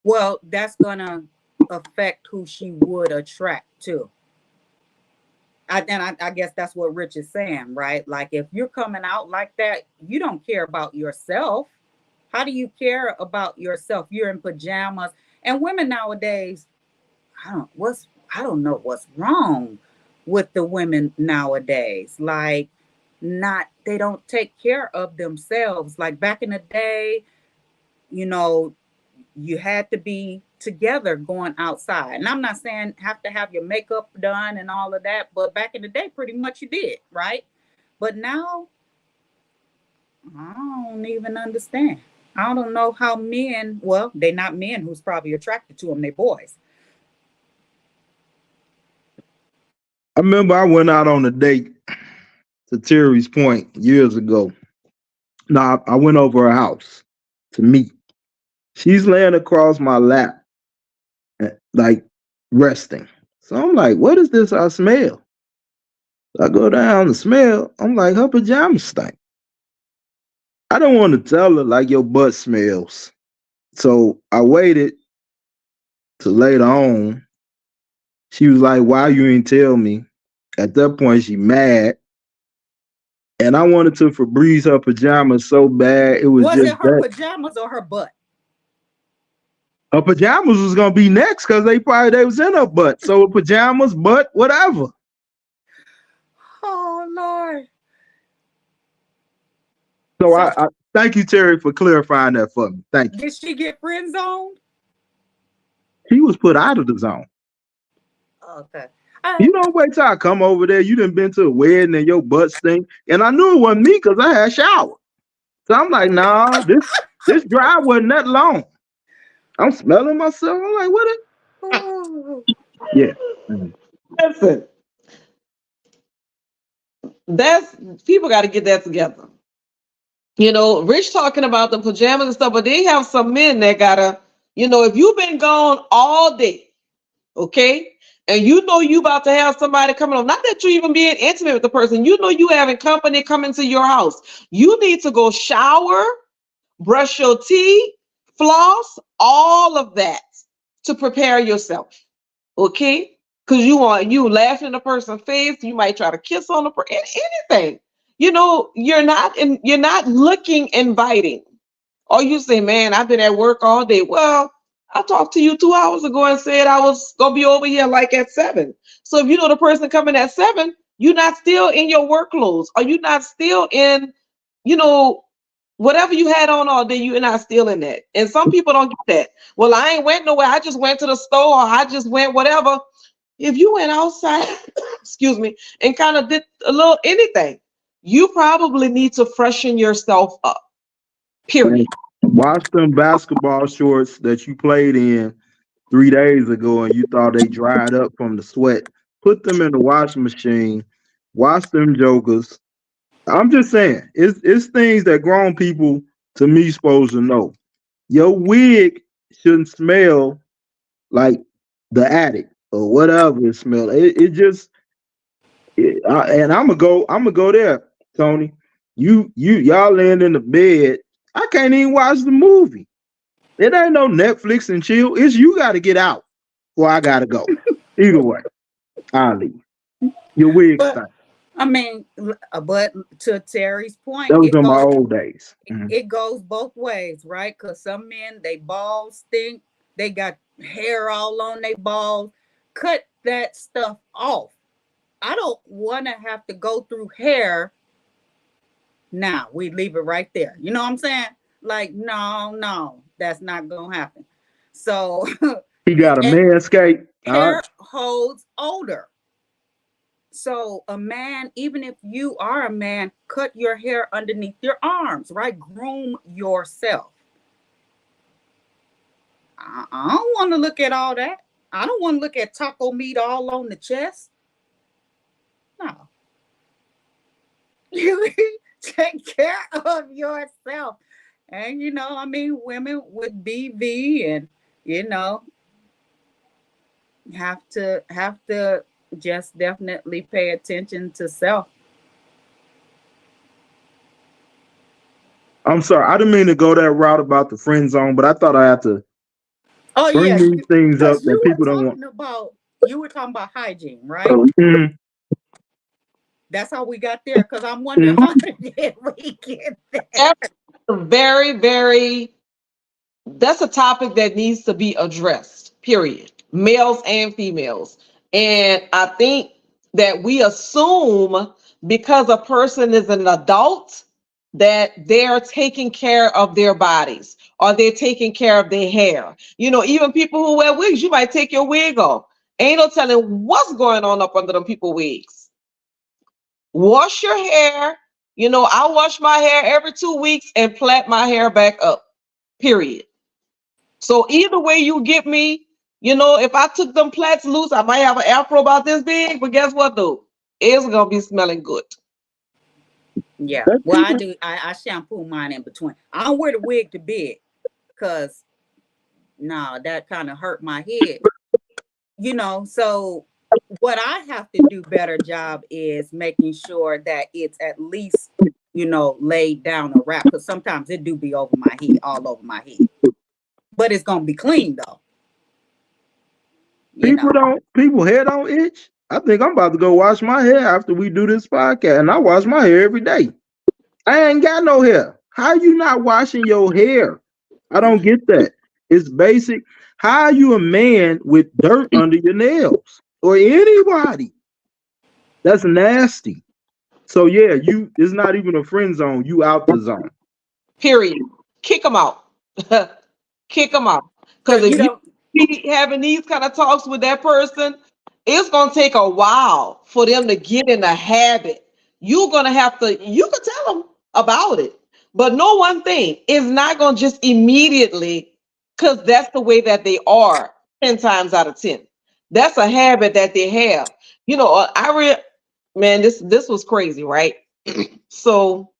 Well, that's gonna affect who she would attract too. I guess that's what Rich is saying, right? Like if you're coming out like that, you don't care about yourself. How do you care about yourself? You're in pajamas. And women nowadays, I don't know what's wrong with the women nowadays. Like they don't take care of themselves. Like back in the day, you know, you had to be together going outside. And I'm not saying have to have your makeup done and all of that, but back in the day, pretty much you did, right? But now, I don't even understand. I don't know how men, well, they're not men who's probably attracted to them, they're boys. I remember I went out on a date, to Terry's point, years ago. Now, I went over her house to meet. She's laying across my lap, like resting. So I'm like, what is this I smell? I go down and smell. I'm like, her pajamas stink. I don't want to tell her like your butt smells. So I waited till later on. She was like, why you ain't tell me? At that point, she mad. And I wanted to Febreze her pajamas so bad. It was just it her that. pajamas or her butt? Her pajamas was gonna be next because they was in her butt. So pajamas, butt, whatever. Oh Lord. So I thank you, Terry, for clarifying that for me. Thank you. Did she get friend zoned? She was put out of the zone. Okay. You don't wait till I come over there. You done been to a wedding and your butt stink. And I knew it wasn't me because I had showered. So I'm like, nah, this drive wasn't that long. I'm smelling myself. I'm like, what? Yeah. Listen, that's people got to get that together. You know, Rich talking about the pajamas and stuff, but they have some men that gotta, you know, if you've been gone all day, okay, and you know you about to have somebody coming on, not that you even being intimate with the person, you know you having company coming to your house. You need to go shower, brush your teeth, floss, all of that to prepare yourself. Okay? Because you laughing in the person's face, you might try to kiss on the person, anything. You know, you're not looking inviting. Or you say, man, I've been at work all day. Well, I talked to you 2 hours ago and said I was gonna be over here like at 7. So if you know the person coming at 7, you're not still in your work clothes, or you're not still in, you know, whatever you had on all day, you're not still in that. And some people don't get that. Well, I ain't went nowhere. I just went to the store, or I just went whatever. If you went outside, excuse me, and kind of did a little anything, you probably need to freshen yourself up. Period. Wash them basketball shorts that you played in 3 days ago and you thought they dried up from the sweat. Put them in the washing machine. Wash them jokers. I'm just saying, it's things that grown people to me supposed to know. Your wig shouldn't smell like the attic or whatever it smells. It just and I'm gonna go there, Tony. Y'all laying in the bed. I can't even watch the movie. It ain't no Netflix and chill. It's you got to get out, or I gotta go. Either way, I'll leave. Your wig But stink. I mean, but to Terry's point, That was in my old days. Mhm. it goes both ways, right? Because some men, they balls stink. They got hair all on their balls. Cut that stuff off. I don't want to have to go through hair. Now we leave it right there. You know what I'm saying? Like, no, that's not gonna happen. So He got a and manscape. All hair right. holds odor. So a man, even if you are a man, cut your hair underneath your arms, right? Groom yourself. I don't want to look at all that. I don't want to look at taco meat all on the chest. No. You take care of yourself. And you know, I mean, women with BV and you know, have to just definitely pay attention to self. I'm sorry. I didn't mean to go that route about the friend zone, but I thought I had to Oh bring yeah, these things up because that people don't want. you were talking about hygiene, right? Mhm. That's how we got there. Because I'm wondering Mhm. how did we get there? That's very, very, that's a topic that needs to be addressed, period. Males and females. And I think that we assume because a person is an adult that they're taking care of their bodies or they're taking care of their hair. You know, even people who wear wigs, you might take your wig off. Ain't no telling what's going on up under them people wigs. Wash your hair. You know, I wash my hair every 2 weeks and plait my hair back up, period. So either way you get me, you know, if I took them plaits loose, I might have an afro about this big, but guess what though? It's gonna be smelling good. Yeah. That Well, I people, do. I shampoo mine in between. I don't wear the wig to bed because no, that kind of hurt my head. You know, so what I have to do better job is making sure that it's at least, you know, laid down or wrapped because sometimes it do be over my head, all over my head. But it's gonna be clean though, you know. people hair don't itch. I think I'm about to go wash my hair after we do this podcast, and I wash my hair every day. I ain't got no hair. How you not washing your hair? I don't get that. It's basic. How are you a man with dirt under your nails or anybody? That's nasty. So yeah, you it's not even a friend zone. You out the zone. Period. Kick them out. Kick them out. So Because if you you don't. keep having these kind of talks with that person, it's gonna take a while for them to get in the habit. You're gonna have to, you can tell them about it. But know one thing, it's not gonna just immediately, because that's the way that they are 10 times out of 10. That's a habit that they have. You know, man, this was crazy, right? So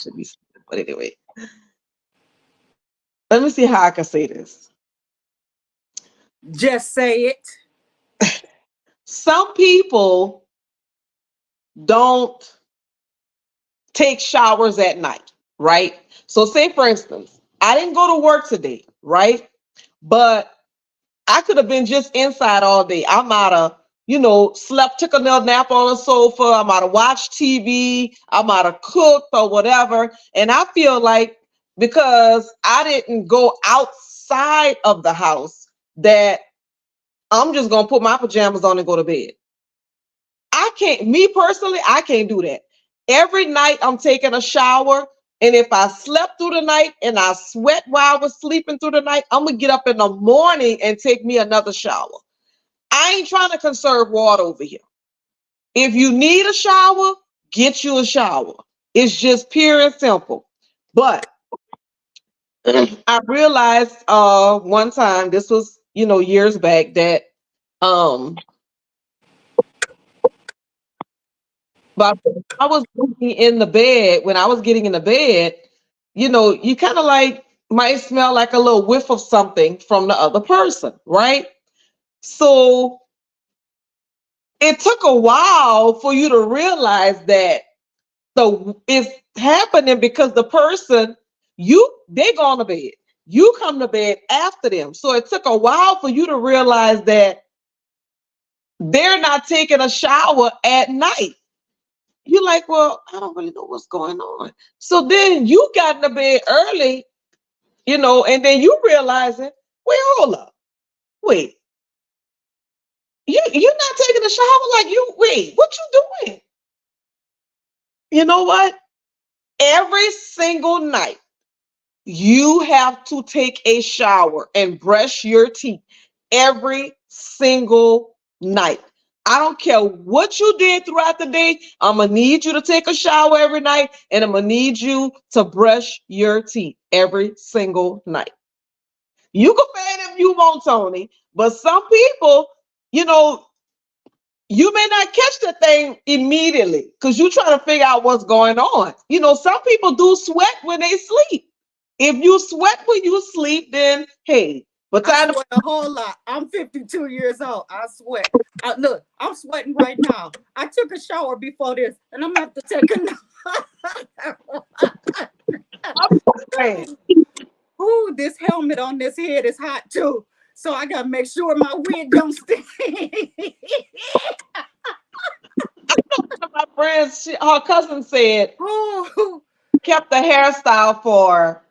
should be, but anyway, let me see how I can say this. Just say it. some people don't take showers at night, right? So say for instance, I didn't go to work today, right? But I could have been just inside all day. I might have, slept, took a little nap on the sofa. I might have watched TV. I might have cooked or whatever. And I feel like because I didn't go outside of the house, that I'm just going to put my pajamas on and go to bed. Me personally, I can't do that. Every night I'm taking a shower. And if I slept through the night and I sweat while I was sleeping through the night, I'm going to get up in the morning and take me another shower. I ain't trying to conserve water over here. If you need a shower, get you a shower. It's just pure and simple. But I realized one time, this was, years back, that but I was getting in the bed, when I was getting in the bed, you kind of like might smell like a little whiff of something from the other person, right? So it took a while for you to realize that it's happening because the person, they go to bed. You come to bed after them. So it took a while for you to realize that they're not taking a shower at night. You're like, well, I don't really know what's going on. So then you got in the bed early, and then you realizing, wait, hold up. Wait. You're not taking a shower wait, what you doing? You know what? Every single night, you have to take a shower and brush your teeth every single night. I don't care what you did throughout the day. I'm going to need you to take a shower every night, and I'm going to need you to brush your teeth every single night. You can say it if you want, Tony, but some people, you may not catch the thing immediately because you're trying to figure out what's going on. Some people do sweat when they sleep. If you sweat when you sleep, then hey, but I sweat a whole lot. I'm 52 years old. I sweat. Look, I'm sweating right now. I took a shower before this, and I'm gonna have to take another. Ooh, this helmet on this head is hot too. So I gotta make sure my wig don't stink. My friends, her cousin said, Ooh. kept the hairstyle for.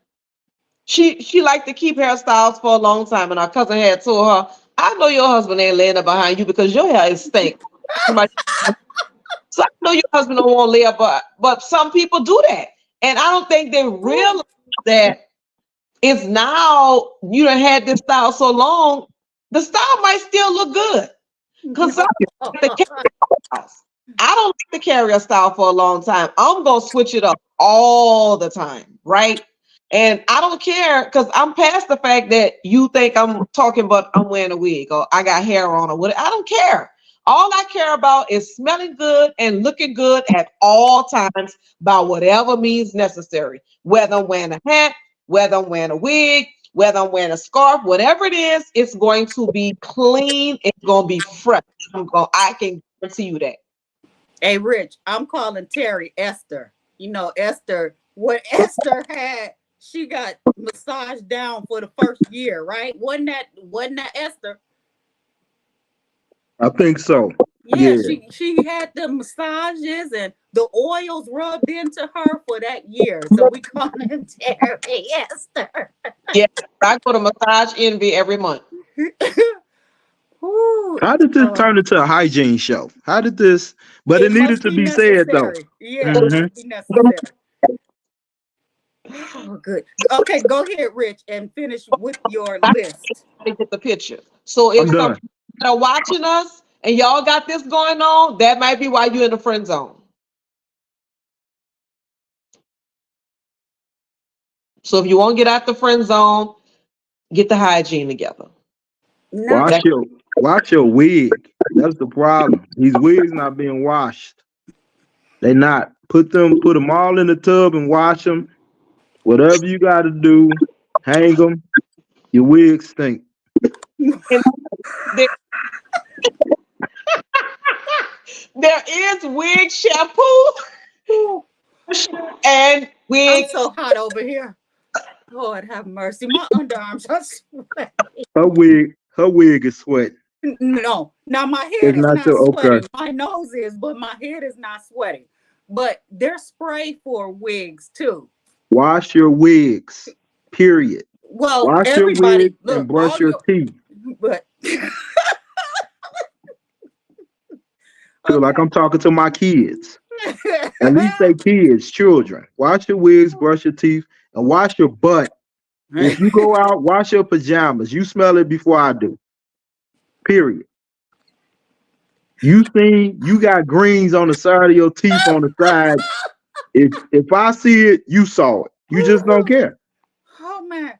She liked to keep hairstyles for a long time, and our cousin had told her, I know your husband ain't laying up behind you because your hair is stink. So I know your husband don't want to lay up, but some people do that. And I don't think they realize that it's now you done had this style so long, the style might still look good. Because I don't like to carry a style for a long time. I'm going to switch it up all the time, right? And I don't care because I'm past the fact that you think I'm talking about I'm wearing a wig or I got hair on or whatever. I don't care. All I care about is smelling good and looking good at all times by whatever means necessary. Whether I'm wearing a hat, whether I'm wearing a wig, whether I'm wearing a scarf, whatever it is, it's going to be clean. It's going to be fresh. I can guarantee you that. Hey, Rich, I'm calling Terry Esther. Esther, what Esther had, she got massaged down for the first year, right? Wasn't that Esther? I think so. Yeah. She had the massages and the oils rubbed into her for that year. So we call him Terry Esther. Yeah, I go to Massage Envy every month. Ooh, How did this turn into a hygiene show? How did this? But it needed to be said though. Yeah, it must be necessary. Oh, good. Okay, go ahead, Rich, and finish with your list. I get the picture. So if some people are watching us and y'all got this going on, that might be why you're in the friend zone. So if you want to get out the friend zone, get the hygiene together. Watch your wig. That's the problem. These wigs not being washed. They not. Put them all in the tub and wash them. Whatever you got to do, hang them. Your wigs stink. There is wig shampoo Ooh, and I'm wig. so hot over here. Lord have mercy. My underarms are sweating. Her wig is sweat. No, now my head It's is not not your okay. sweating. My nose is, but my head is not sweating. But there's spray for wigs too. Wash your wigs. Period. Well, Wash your everybody, wigs and look, brush all your your, teeth. but Feel like okay. I'm talking to my kids. At least they kids, children. Wash your wigs, brush your teeth, and wash your butt. If you go out, wash your pajamas. You smell it before I do. Period. You got greens on the side of your teeth on the side. If I see it, you saw it. You just don't care. Oh man,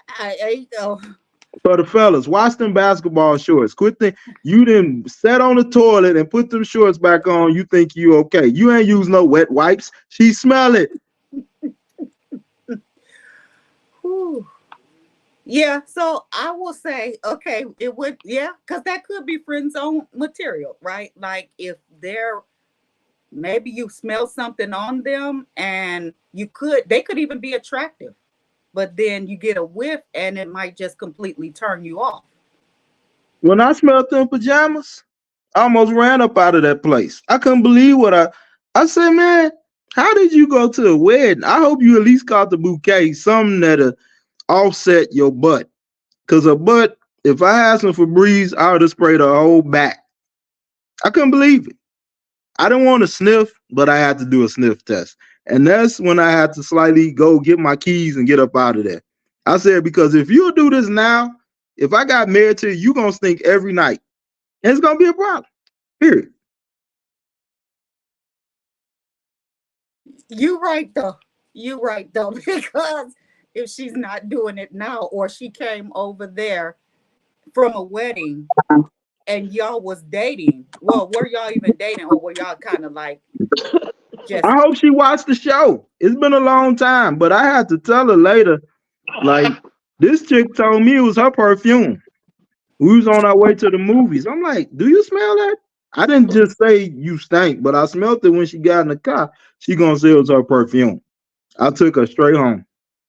I oh, For the fellas, watch them basketball shorts. Quit you didn't set on the toilet and put them shorts back on. You think you okay. You ain't use no wet wipes. She smell it. whew. Yeah. So I will say, okay, it would, yeah, because that could be friend zone material, right? Like if they're maybe you smell something on them, and they could even be attractive, but then you get a whiff, and it might just completely turn you off. When I smelled them pajamas, I almost ran up out of that place. I couldn't believe what I said, man, how did you go to a wedding? I hope you at least got the bouquet, something that'll offset your butt. Cause her butt, if I had some Febreze, I would have sprayed her whole back. I couldn't believe it. I didn't want to sniff, but I had to do a sniff test. And that's when I had to slightly go get my keys and get up out of there. I said, because if you do this now, if I got married to you, you're going to stink every night. And it's going to be a problem. Period. You right though. You right though, because if she's not doing it now, or she came over there from a wedding and y'all was dating, well, were y'all even dating, or were y'all kind of like just I hope she watched the show. It's been a long time, but I had to tell her later, like, this chick told me it was her perfume. We was on our way to the movies. I'm like, do you smell that? I didn't just say you stank, but I smelled it when she got in the car. She gonna say it was her perfume. I took her straight home.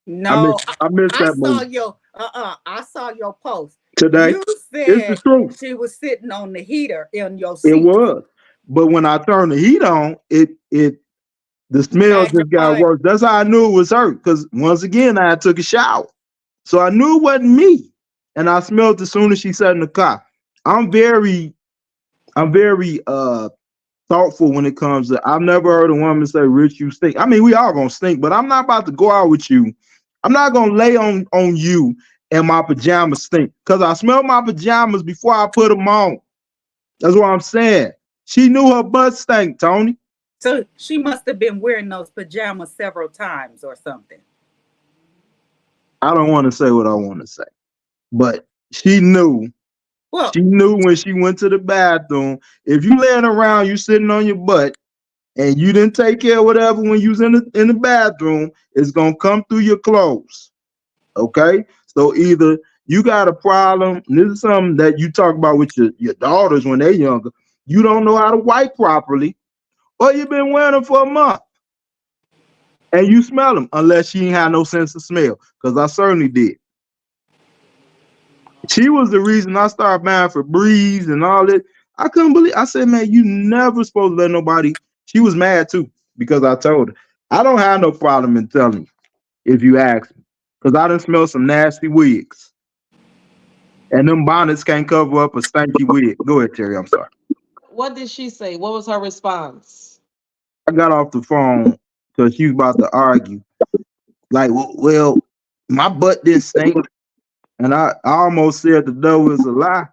I miss no? I missed I that saw movie your I saw your post. today. You It's the said truth. she was sitting on the heater in your It seat, was. But when I turned the heat on, it the smell just got magnified. worse. That's how I knew it was her. Because once again, I took a shower. So I knew it wasn't me. And I smelled it as soon as she sat in the car. I'm very, I'm very thoughtful when it comes to I've never heard a woman say, Rich, you stink. I mean, we all gonna stink, but I'm not about to go out with you. I'm not gonna lay on you and my pajamas stink. Because I smelled my pajamas before I put them on. That's what I'm saying. She knew her butt stank, Tony. So she must have been wearing those pajamas several times or something. I don't want to say what I want to say, but she knew. Well, She knew when she went to the bathroom. If you laying around, you sitting on your butt, and you didn't take care of whatever when you was in the bathroom, it's gonna come through your clothes. Okay? So either you got a problem, and this is something that you talk about with your daughters when they're younger, you don't know how to wipe properly, or you've been wearing them for a month and you smell them, unless she ain't had no sense of smell, because I certainly did. She was the reason I started buying Febreze and all that. I couldn't believe. I said, man, you never supposed to let nobody. She was mad too because I told her. I don't have no problem in telling you if you ask me, because I done smell some nasty wigs, and them bonnets can't cover up a stanky wig. Go ahead, Terry. I'm sorry. What did she say? What was her response? I got off the phone because she was about to argue. Like, well, my butt didn't stink, and I almost said the devil is a lie.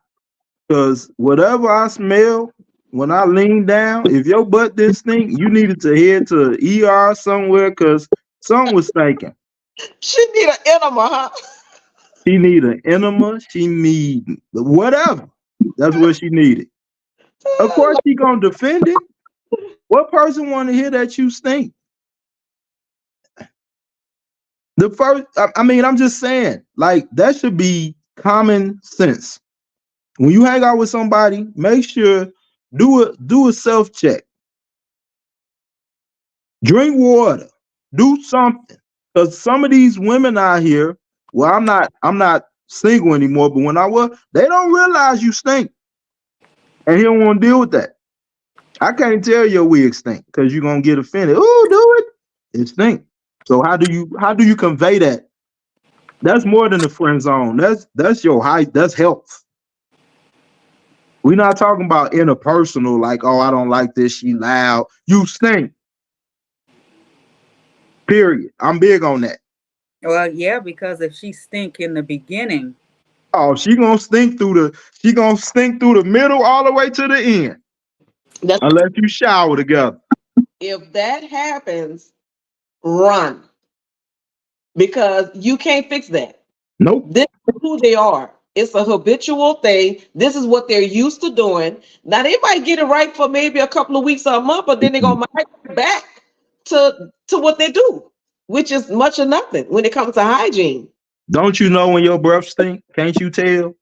Because whatever I smell when I lean down, if your butt didn't stink, you needed to head to ER somewhere because something was stinking. She need an enema, huh? She need an enema. She need whatever. That's what she needed. Of course, she gonna defend it. What person want to hear that you stink? The first, I mean, I'm just saying, like that should be common sense. When you hang out with somebody, make sure Do a self check. Drink water. Do something. Because some of these women out here, well, I'm not single anymore, but when I was, they don't realize you stink. And he don't want to deal with that. I can't tell your wig stink because you're gonna get offended. Oh, do it. It stink. So how do you convey that? That's more than a friend zone. That's your height. That's health. We're not talking about interpersonal, like, oh, I don't like this, she loud. You stink. Period. I'm big on that. Well, yeah, because if she stink in the beginning, Oh, she gonna stink through the middle all the way to the end. That's, Unless you shower together. if that happens, run. Because you can't fix that. Nope. This is who they are. It's a habitual thing. This is what they're used to doing. Now they might get it right for maybe a couple of weeks or a month, but then they're gonna migrate back to what they do, which is much of nothing when it comes to hygiene. Don't you know when your breath stink? Can't you tell?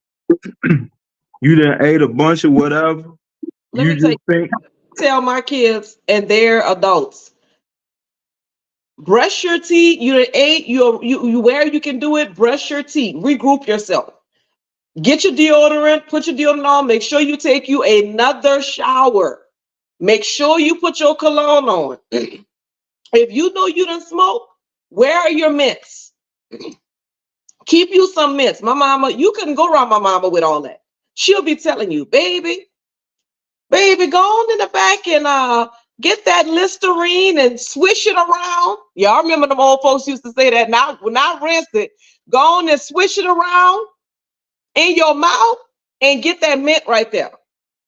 You done ate a bunch of whatever. Let You me tell just think tell my kids, and they're adults, brush your teeth. You done ate, you where you can do it, brush your teeth, regroup yourself. Get your deodorant, put your deodorant on, make sure you take you another shower. Make sure you put your cologne on. If you know you done smoke, where are your mints? Keep you some mints. My mama, you couldn't go around my mama with all that. She'll be telling you, baby, go on in the back and get that Listerine and swish it around. Y'all remember them old folks used to say that. Now, when I rinse it, go on and swish it around in your mouth and get that mint right there.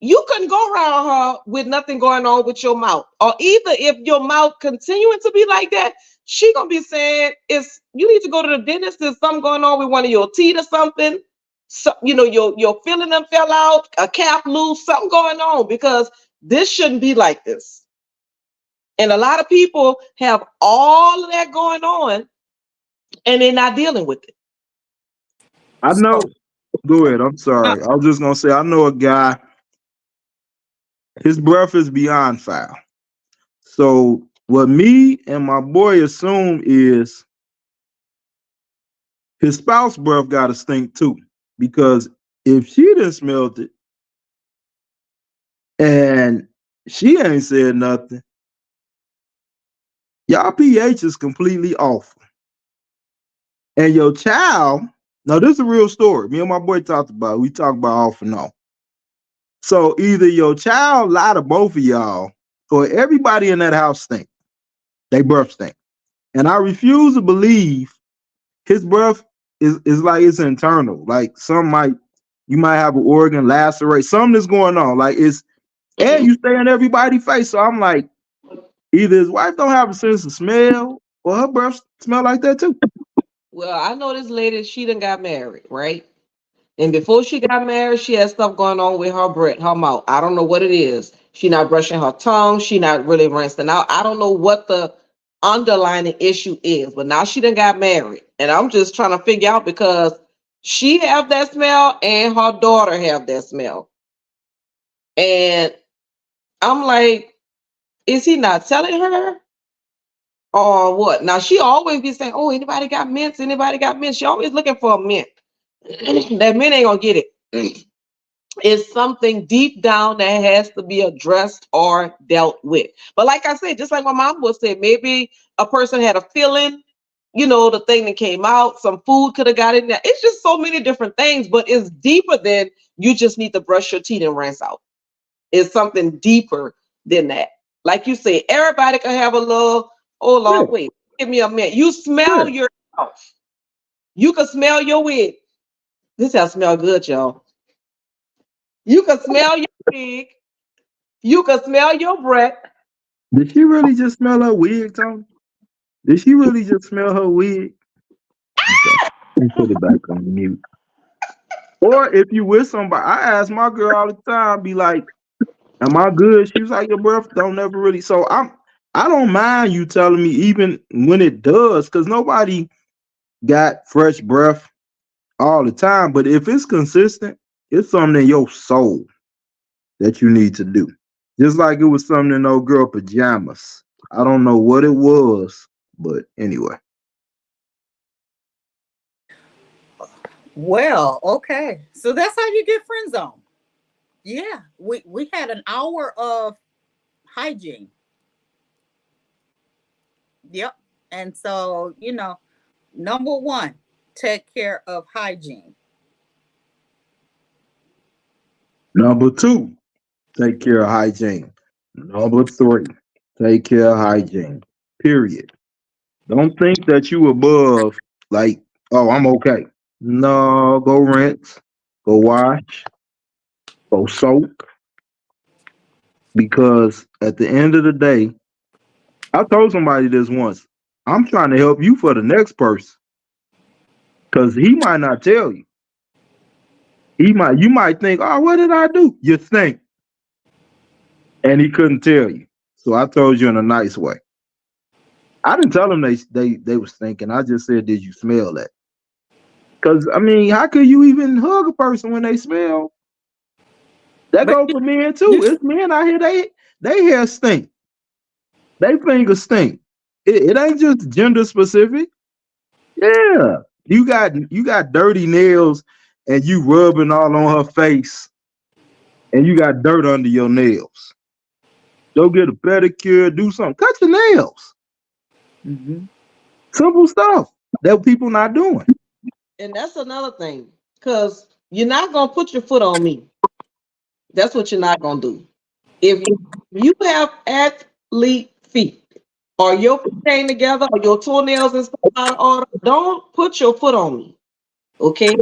You couldn't go around her with nothing going on with your mouth. Or either if your mouth continuing to be like that, she gonna be saying you need to go to the dentist. There's something going on with one of your teeth or something. So, your filling them fell out, a cap loose, something going on, because this shouldn't be like this. And a lot of people have all of that going on and they're not dealing with it. I know. Go ahead. I'm sorry. I was just gonna say I know a guy. His breath is beyond foul. So what me and my boy assume is his spouse breath got to stink too, because if she didn't smelled it and she ain't said nothing, y'all pH is completely off. And your child, now this is a real story. Me and my boy talked about it. We talked about off and on. So either your child lie to both of y'all, or everybody in that house stink. They breath stink. And I refuse to believe his breath is like it's internal. Like you might have an organ lacerate. Something is going on. Like and you stay in everybody's face. So I'm like, either his wife don't have a sense of smell, or her breath smell like that too. Well, I know this lady, she done got married, right? And before she got married, she had stuff going on with her breath, her mouth. I don't know what it is. She not brushing her tongue. She not really rinsing out. I don't know what the underlying issue is, but now she done got married. And I'm just trying to figure out, because she have that smell and her daughter have that smell. And I'm like, is he not telling her? Or what? Now she always be saying, oh, anybody got mints? Anybody got mints? She always looking for a mint. That mint ain't gonna get it. It's something deep down that has to be addressed or dealt with. But like I said, just like my mom would say, maybe a person had a feeling, the thing that came out, some food could have got in there. It's just so many different things, but it's deeper than you just need to brush your teeth and rinse out. It's something deeper than that. Like you say, everybody can have a little, oh Lord, wait, give me a minute. You smell yourself. You can smell your wig. This house smell good, y'all. You can smell your wig. You can smell your breath. Did she really just smell her wig, Tony? Did she really just smell her wig? Okay. Let me put it back on mute. Or if you with somebody, I ask my girl all the time, be like, am I good? She was like, your breath don't ever really. So I don't mind you telling me even when it does, because nobody got fresh breath all the time. But if it's consistent, it's something in your soul. that you need to do. Just like it was something in old girl pajamas. I don't know what it was, but anyway. Well, okay. So that's how you get friend zone. Yeah. We had an hour of hygiene. Yep. And so, number one, take care of hygiene. Number two, take care of hygiene. Number three, take care of hygiene. Period. Don't think that you above, like, oh, I'm okay. No, go rinse, go wash, go soak. Because at the end of the day, I told somebody this once. I'm trying to help you for the next person. Because he might not tell you. You might think, oh, what did I do? You think. And he couldn't tell you. So I told you in a nice way. I didn't tell them they was thinking. I just said, did you smell that? Because I mean, how could you even hug a person when they smell? That But goes for men too. you, It's men out here, they hair stink. They fingers stink. It ain't just gender specific. Yeah. You got dirty nails and you rubbing all on her face and you got dirt under your nails. Go get a pedicure, do something. Cut your nails. Mhm. Simple stuff that people not doing. And that's another thing, because you're not gonna put your foot on me. That's what you're not gonna do. If you have athlete feet, or your feet came together, or your toenails and stuff out of order, don't put your foot on me. Okay?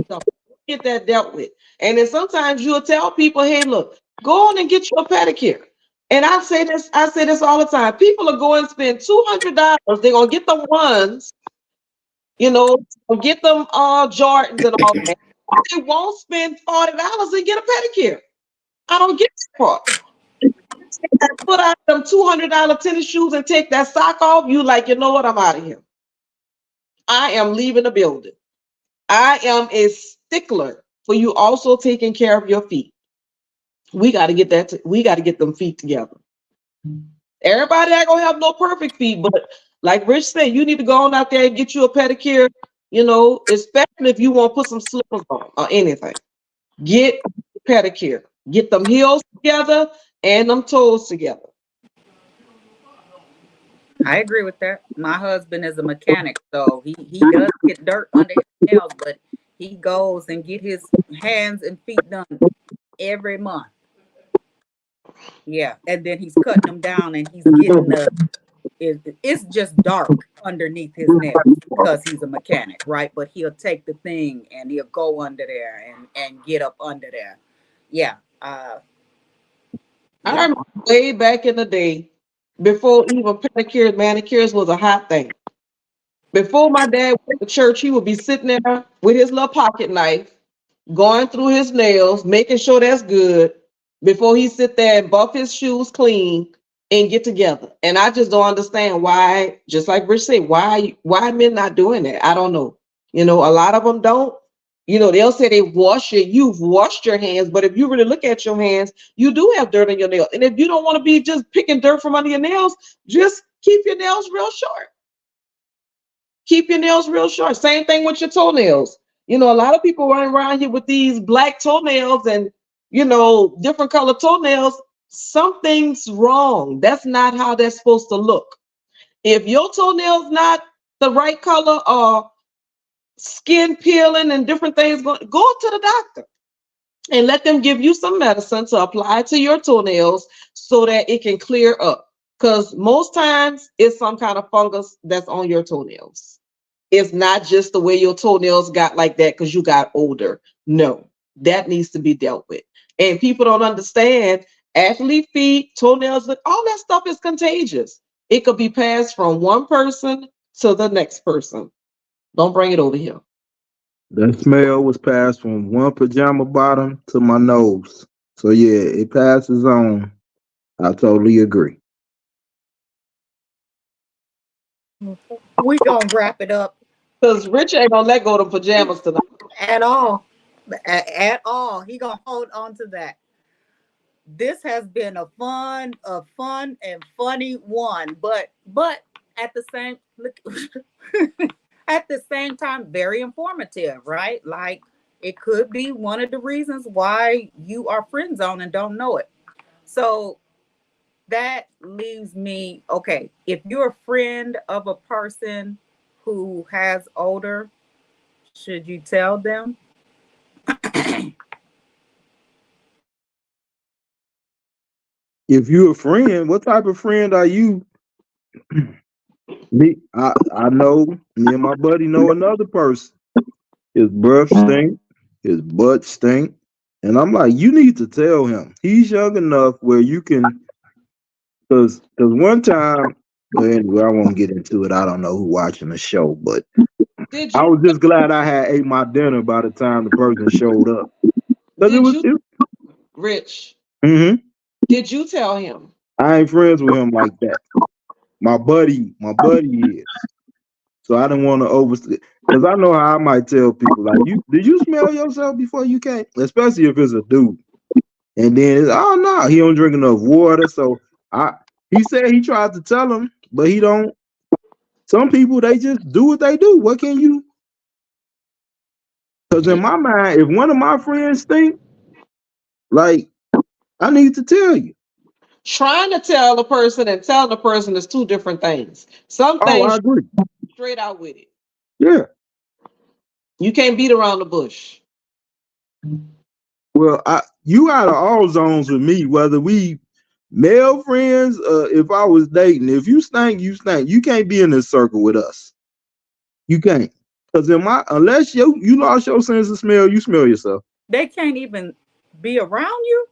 So get that dealt with. And then sometimes you'll tell people, hey, look, go on and get you a pedicure. And I say this all the time. People are going to spend $200. They're gonna get the ones, get them Jordans and all that. They won't spend $40 and get a pedicure. I don't get that part. Put out them $200 tennis shoes and take that sock off. You like, you know what? I'm out of here. I am leaving the building. I am a stickler for you also taking care of your feet. We got to get we got to get them feet together. Everybody ain't gonna have no perfect feet, but like Rich said, you need to go on out there and get you a pedicure, especially if you want to put some slippers on or anything. Get a pedicure. Get them heels together and them toes together. I agree with that. My husband is a mechanic, so he does get dirt under his nails, but he goes and get his hands and feet done every month. Yeah, and then he's cutting them down, and he's getting it's just dark underneath his nails because he's a mechanic, right? But he'll take the thing and he'll go under there and get up under there. Yeah. I Yeah. remember way back in the day, before even pedicures, manicures was a hot thing. Before my dad went to church, he would be sitting there with his little pocket knife, going through his nails, making sure that's good before he sit there and buff his shoes clean and get together. And I just don't understand why, just like Rich said, why men not doing that? I don't know. A lot of them don't. They'll say you've washed your hands, but if you really look at your hands, you do have dirt on your nails. And if you don't want to be just picking dirt from under your nails, just keep your nails real short. Keep your nails real short. Same thing with your toenails. A lot of people running around here with these black toenails and, different color toenails. Something's wrong. That's not how they're supposed to look. If your toenail's not the right color or skin peeling and different things, go to the doctor and let them give you some medicine to apply to your toenails so that it can clear up. Because most times it's some kind of fungus that's on your toenails. It's not just the way your toenails got like that because you got older. No, that needs to be dealt with. And people don't understand athlete feet, toenails, all that stuff is contagious. It could be passed from one person to the next person. Don't bring it over here. The smell was passed from one pajama bottom to my nose. So yeah, it passes on. I totally agree. We gonna wrap it up Because Rich ain't gonna let go of the pajamas tonight. at all. At all. He gonna hold on to that. this has been a fun and funny one, but at the same look, at the same time, very informative, right? Like it could be one of the reasons why you are friend zone and don't know it. So that leaves me okay. If you're a friend of a person who has older, should you tell them? If you're a friend, what type of friend are you? I know me and my buddy know another person. His breath stink, his butt stink. And I'm like, you need to tell him. He's young enough where you can cause one time, well, anyway, I won't get into it. I don't know who watching the show, but Did I you was just glad I had ate my dinner by the time the person showed up. Cause did you it Rich? mhm. Did you tell him? I ain't friends with him like that. My buddy is. So I didn't want to overstay because I know how I might tell people like, "You did you smell yourself before you came?" Especially if it's a dude, and then it's, oh no, he don't drink enough water. So I he said he tried to tell him, but he don't. Some people they just do what they do. What can you? Because in my mind, if one of my friends think like I need to tell you. Trying to tell the person and telling the person is two different things. Some Oh, I things agree. straight out with it. Yeah. You can't beat around the bush. Well, you out of all zones with me, whether we male friends, if I was dating, if you stink, you stink. You can't be in this circle with us. You can't. Because unless you lost your sense of smell, you smell yourself. They can't even be around you,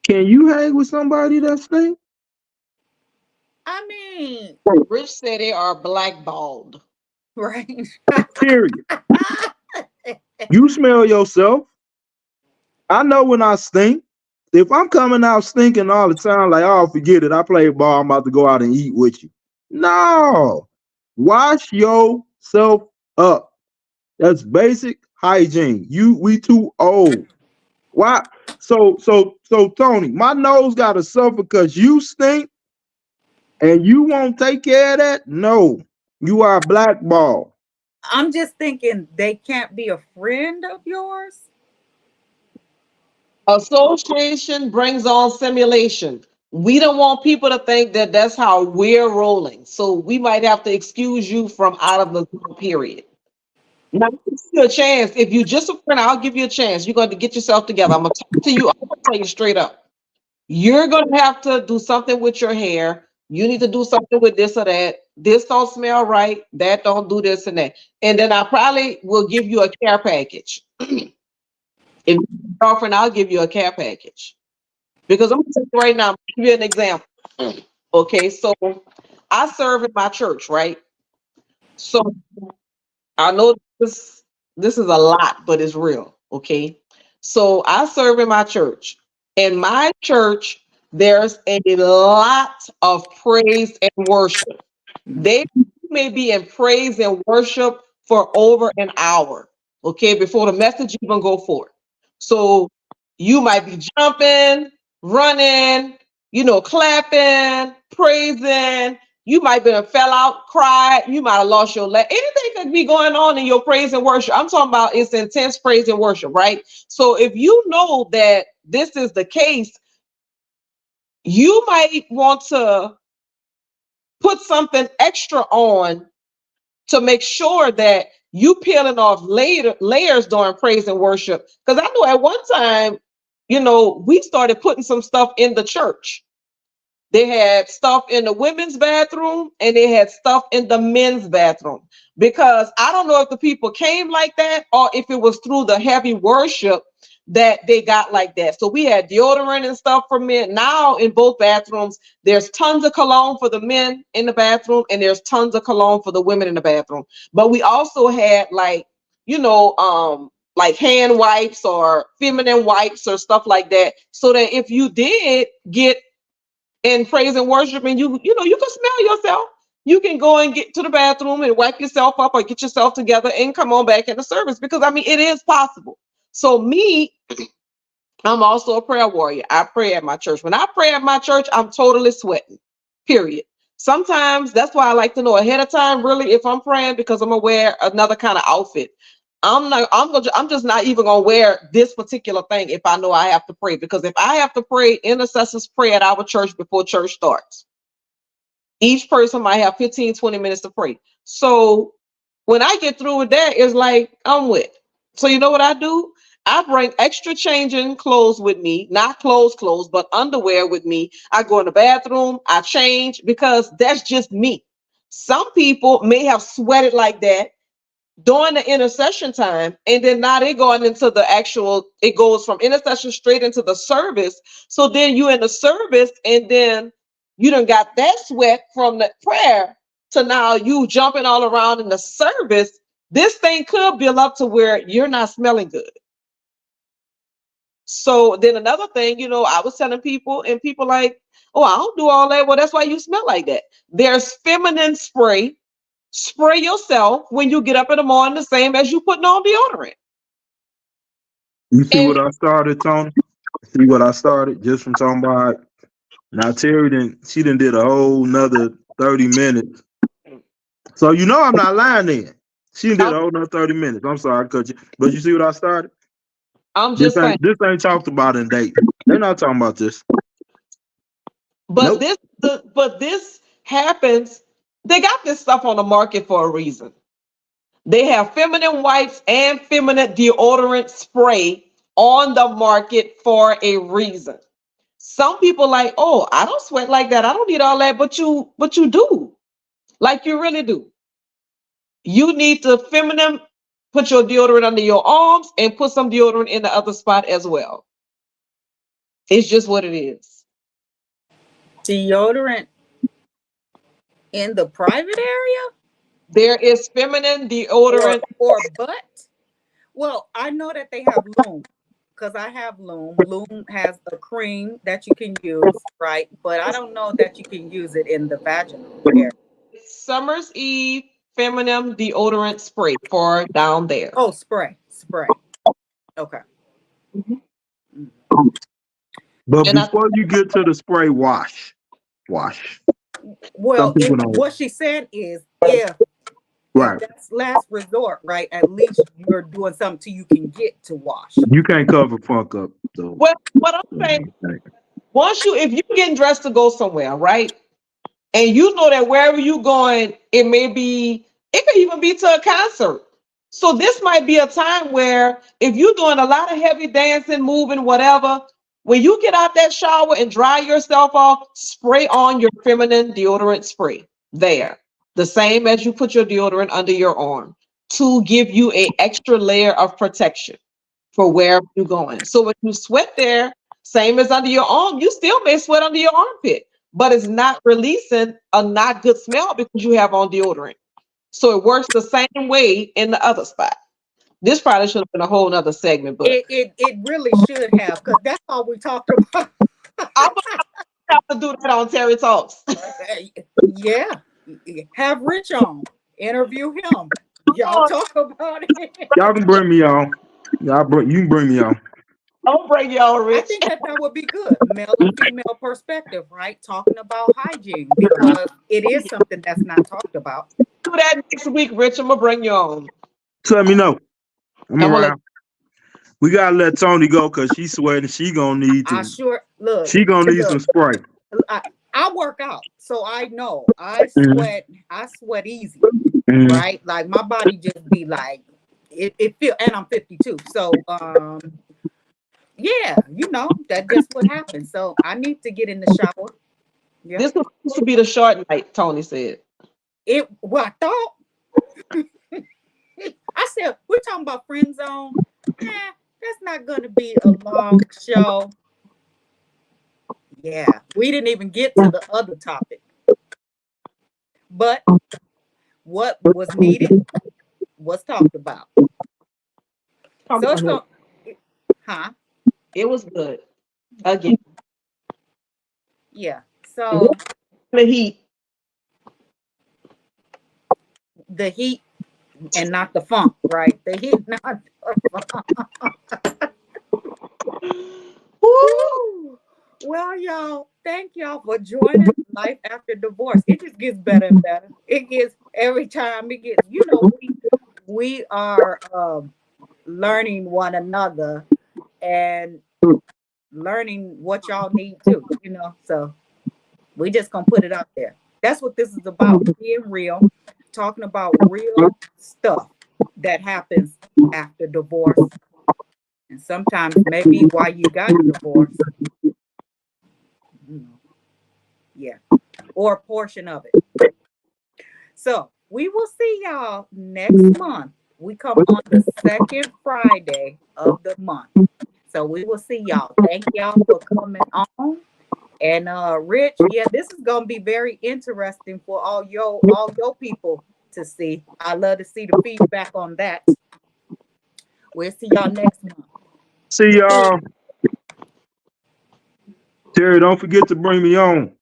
Can you hang with somebody that stink? I mean. Rich said they are blackballed. Right. Period. You smell yourself. I know when I stink. If I'm coming out stinking all the time, like, oh, forget it. I play ball. I'm about to go out and eat with you. No. Wash yourself up. That's basic hygiene. We too old. Why? So Tony, my nose gotta suffer because you stink and you won't take care of that? No. You are blackball. I'm just thinking they can't be a friend of yours. Association brings on simulation. We don't want people to think that that's how we're rolling. So we might have to excuse you from out of the group, period. Now, I'll give you a chance. If you just a friend, I'll give you a chance. You're going to get yourself together. I'm going to talk to you. I'm going to tell you straight up. You're going to have to do something with your hair. You need to do something with this or that. This don't smell right. That don't do this and that. And then I probably will give you a care package. If you're a girlfriend, I'll give you a care package. Because I'm going to tell you right now, I'll give you an example. Okay, so I serve in my church, right? So I know this is a lot, but it's real. Okay. So I serve in my church. In my church, there's a lot of praise and worship. They may be in praise and worship for over an hour, okay, before the message even go forth. So you might be jumping, running, clapping, praising. You might have fell out, cried. You might have lost your leg. Anything could be going on in your praise and worship. I'm talking about it's intense praise and worship, right? So if you know that this is the case, you might want to put something extra on to make sure that you peeling off layers during praise and worship. Because I know at one time, we started putting some stuff in the church. They had stuff in the women's bathroom and they had stuff in the men's bathroom. Because I don't know if the people came like that or if it was through the heavy worship that they got like that. So we had deodorant and stuff for men. Now in both bathrooms, there's tons of cologne for the men in the bathroom and there's tons of cologne for the women in the bathroom. But we also had like hand wipes or feminine wipes or stuff like that. So that if you did get in praise and worship and you can smell yourself, you can go and get to the bathroom and wipe yourself up or get yourself together and come on back in the service. Because I mean, it is possible. So me, I'm also a prayer warrior. I pray at my church. When I pray at my church, I'm totally sweating. Period. Sometimes that's why I like to know ahead of time, really, if I'm praying, because I'm gonna wear another kind of outfit. I'm just not even gonna wear this particular thing if I know I have to pray. Because if I have to pray, intercessors pray at our church before church starts. Each person might have 15, 20 minutes to pray. So when I get through with that, it's like I'm wet. So you know what I do? I bring extra changing clothes with me, not clothes, but underwear with me. I go in the bathroom, I change because that's just me. Some people may have sweated like that during the intercession time, and then now they're going into the actual, it goes from intercession straight into the service. So then you in the service, and then you done got that sweat from the prayer to now you jumping all around in the service. This thing could build up to where you're not smelling good. So then another thing, I was telling people, and people like, oh, I don't do all that. Well, that's why you smell like that. There's feminine spray. Spray yourself when you get up in the morning, the same as you putting on deodorant. You see And what I started, Tony? See what I started just from talking about. Now Terry she did a whole nother 30 minutes. So I'm not lying then. She did a whole nother 30 minutes. I'm sorry I cut you. But you see what I started? I'm just saying. This ain't talked about in date. They're not talking about this. But Nope. this happens. They got this stuff on the market for a reason. They have feminine wipes and feminine deodorant spray on the market for a reason. Some people like, oh, I don't sweat like that. I don't need all that, but you do. Like you really do. You need to put your deodorant under your arms and put some deodorant in the other spot as well. It's just what it is. Deodorant in the private area? There is feminine deodorant or butt? Well, I know that they have Loom because I have Loom. Loom has a cream that you can use, right? But I don't know that you can use it in the vaginal area. Summer's Eve feminine deodorant spray for down there. Oh, spray. Okay. But And before you get to the spray, wash. Well, don't. what she said is if Right. that's last resort, right? At least you're doing something till you can get to wash. You can't cover funk up. So. Well, what I'm saying, if you're getting dressed to go somewhere, right? And you know that wherever you're going, it could even be to a concert. So this might be a time where if you're doing a lot of heavy dancing, moving, whatever, when you get out that shower and dry yourself off, spray on your feminine deodorant spray there. The same as you put your deodorant under your arm to give you an extra layer of protection for wherever you're going. So when you sweat there, same as under your arm, you still may sweat under your armpit, but it's not releasing a not good smell because you have on deodorant. So it works the same way in the other spot. This probably should have been a whole nother segment, but it really should have, because that's all we talked about. I'm gonna have to do that on Terry Talks. Yeah. Have Rich on. Interview him. Y'all talk about it. Y'all can bring me on. You can bring me on. Don't bring y'all Rich. I think that would be good. Male and female perspective, right? Talking about hygiene, because it is something that's not talked about. Do that next week, Rich. I'm gonna bring you on. So let me know. I'm I'm around. We gotta let Tony go because she's sweating. She gonna need to. She gonna need some spray. I work out, so I know I sweat. I sweat easy, right? Like my body just be like it feel. And I'm 52, so yeah, that's just what happens. So I need to get in the shower. Yeah. This was supposed to be the short night, Tony said. Well, I thought. I said, we're talking about Friend Zone. That's not going to be a long show. Yeah, we didn't even get to the other topic. But what was needed was talked about. It was good. Again. Yeah. So the heat and not the funk, right? The heat, not the funk. Well, y'all, thank y'all for joining Life After Divorce. It just gets better and better. It gets every time it gets, we are learning one another and learning what y'all need too, So we just gonna put it out there. That's what this is about, being real, talking about real stuff that happens after divorce. And sometimes maybe why you got divorced. Yeah. Or a portion of it. So we will see y'all next month. We come on the second Friday of the month. So we will see y'all. Thank y'all for coming on. And Rich, yeah, this is gonna be very interesting for all your people to see. I love to see the feedback on that. We'll see y'all next month. See y'all. Terry, don't forget to bring me on.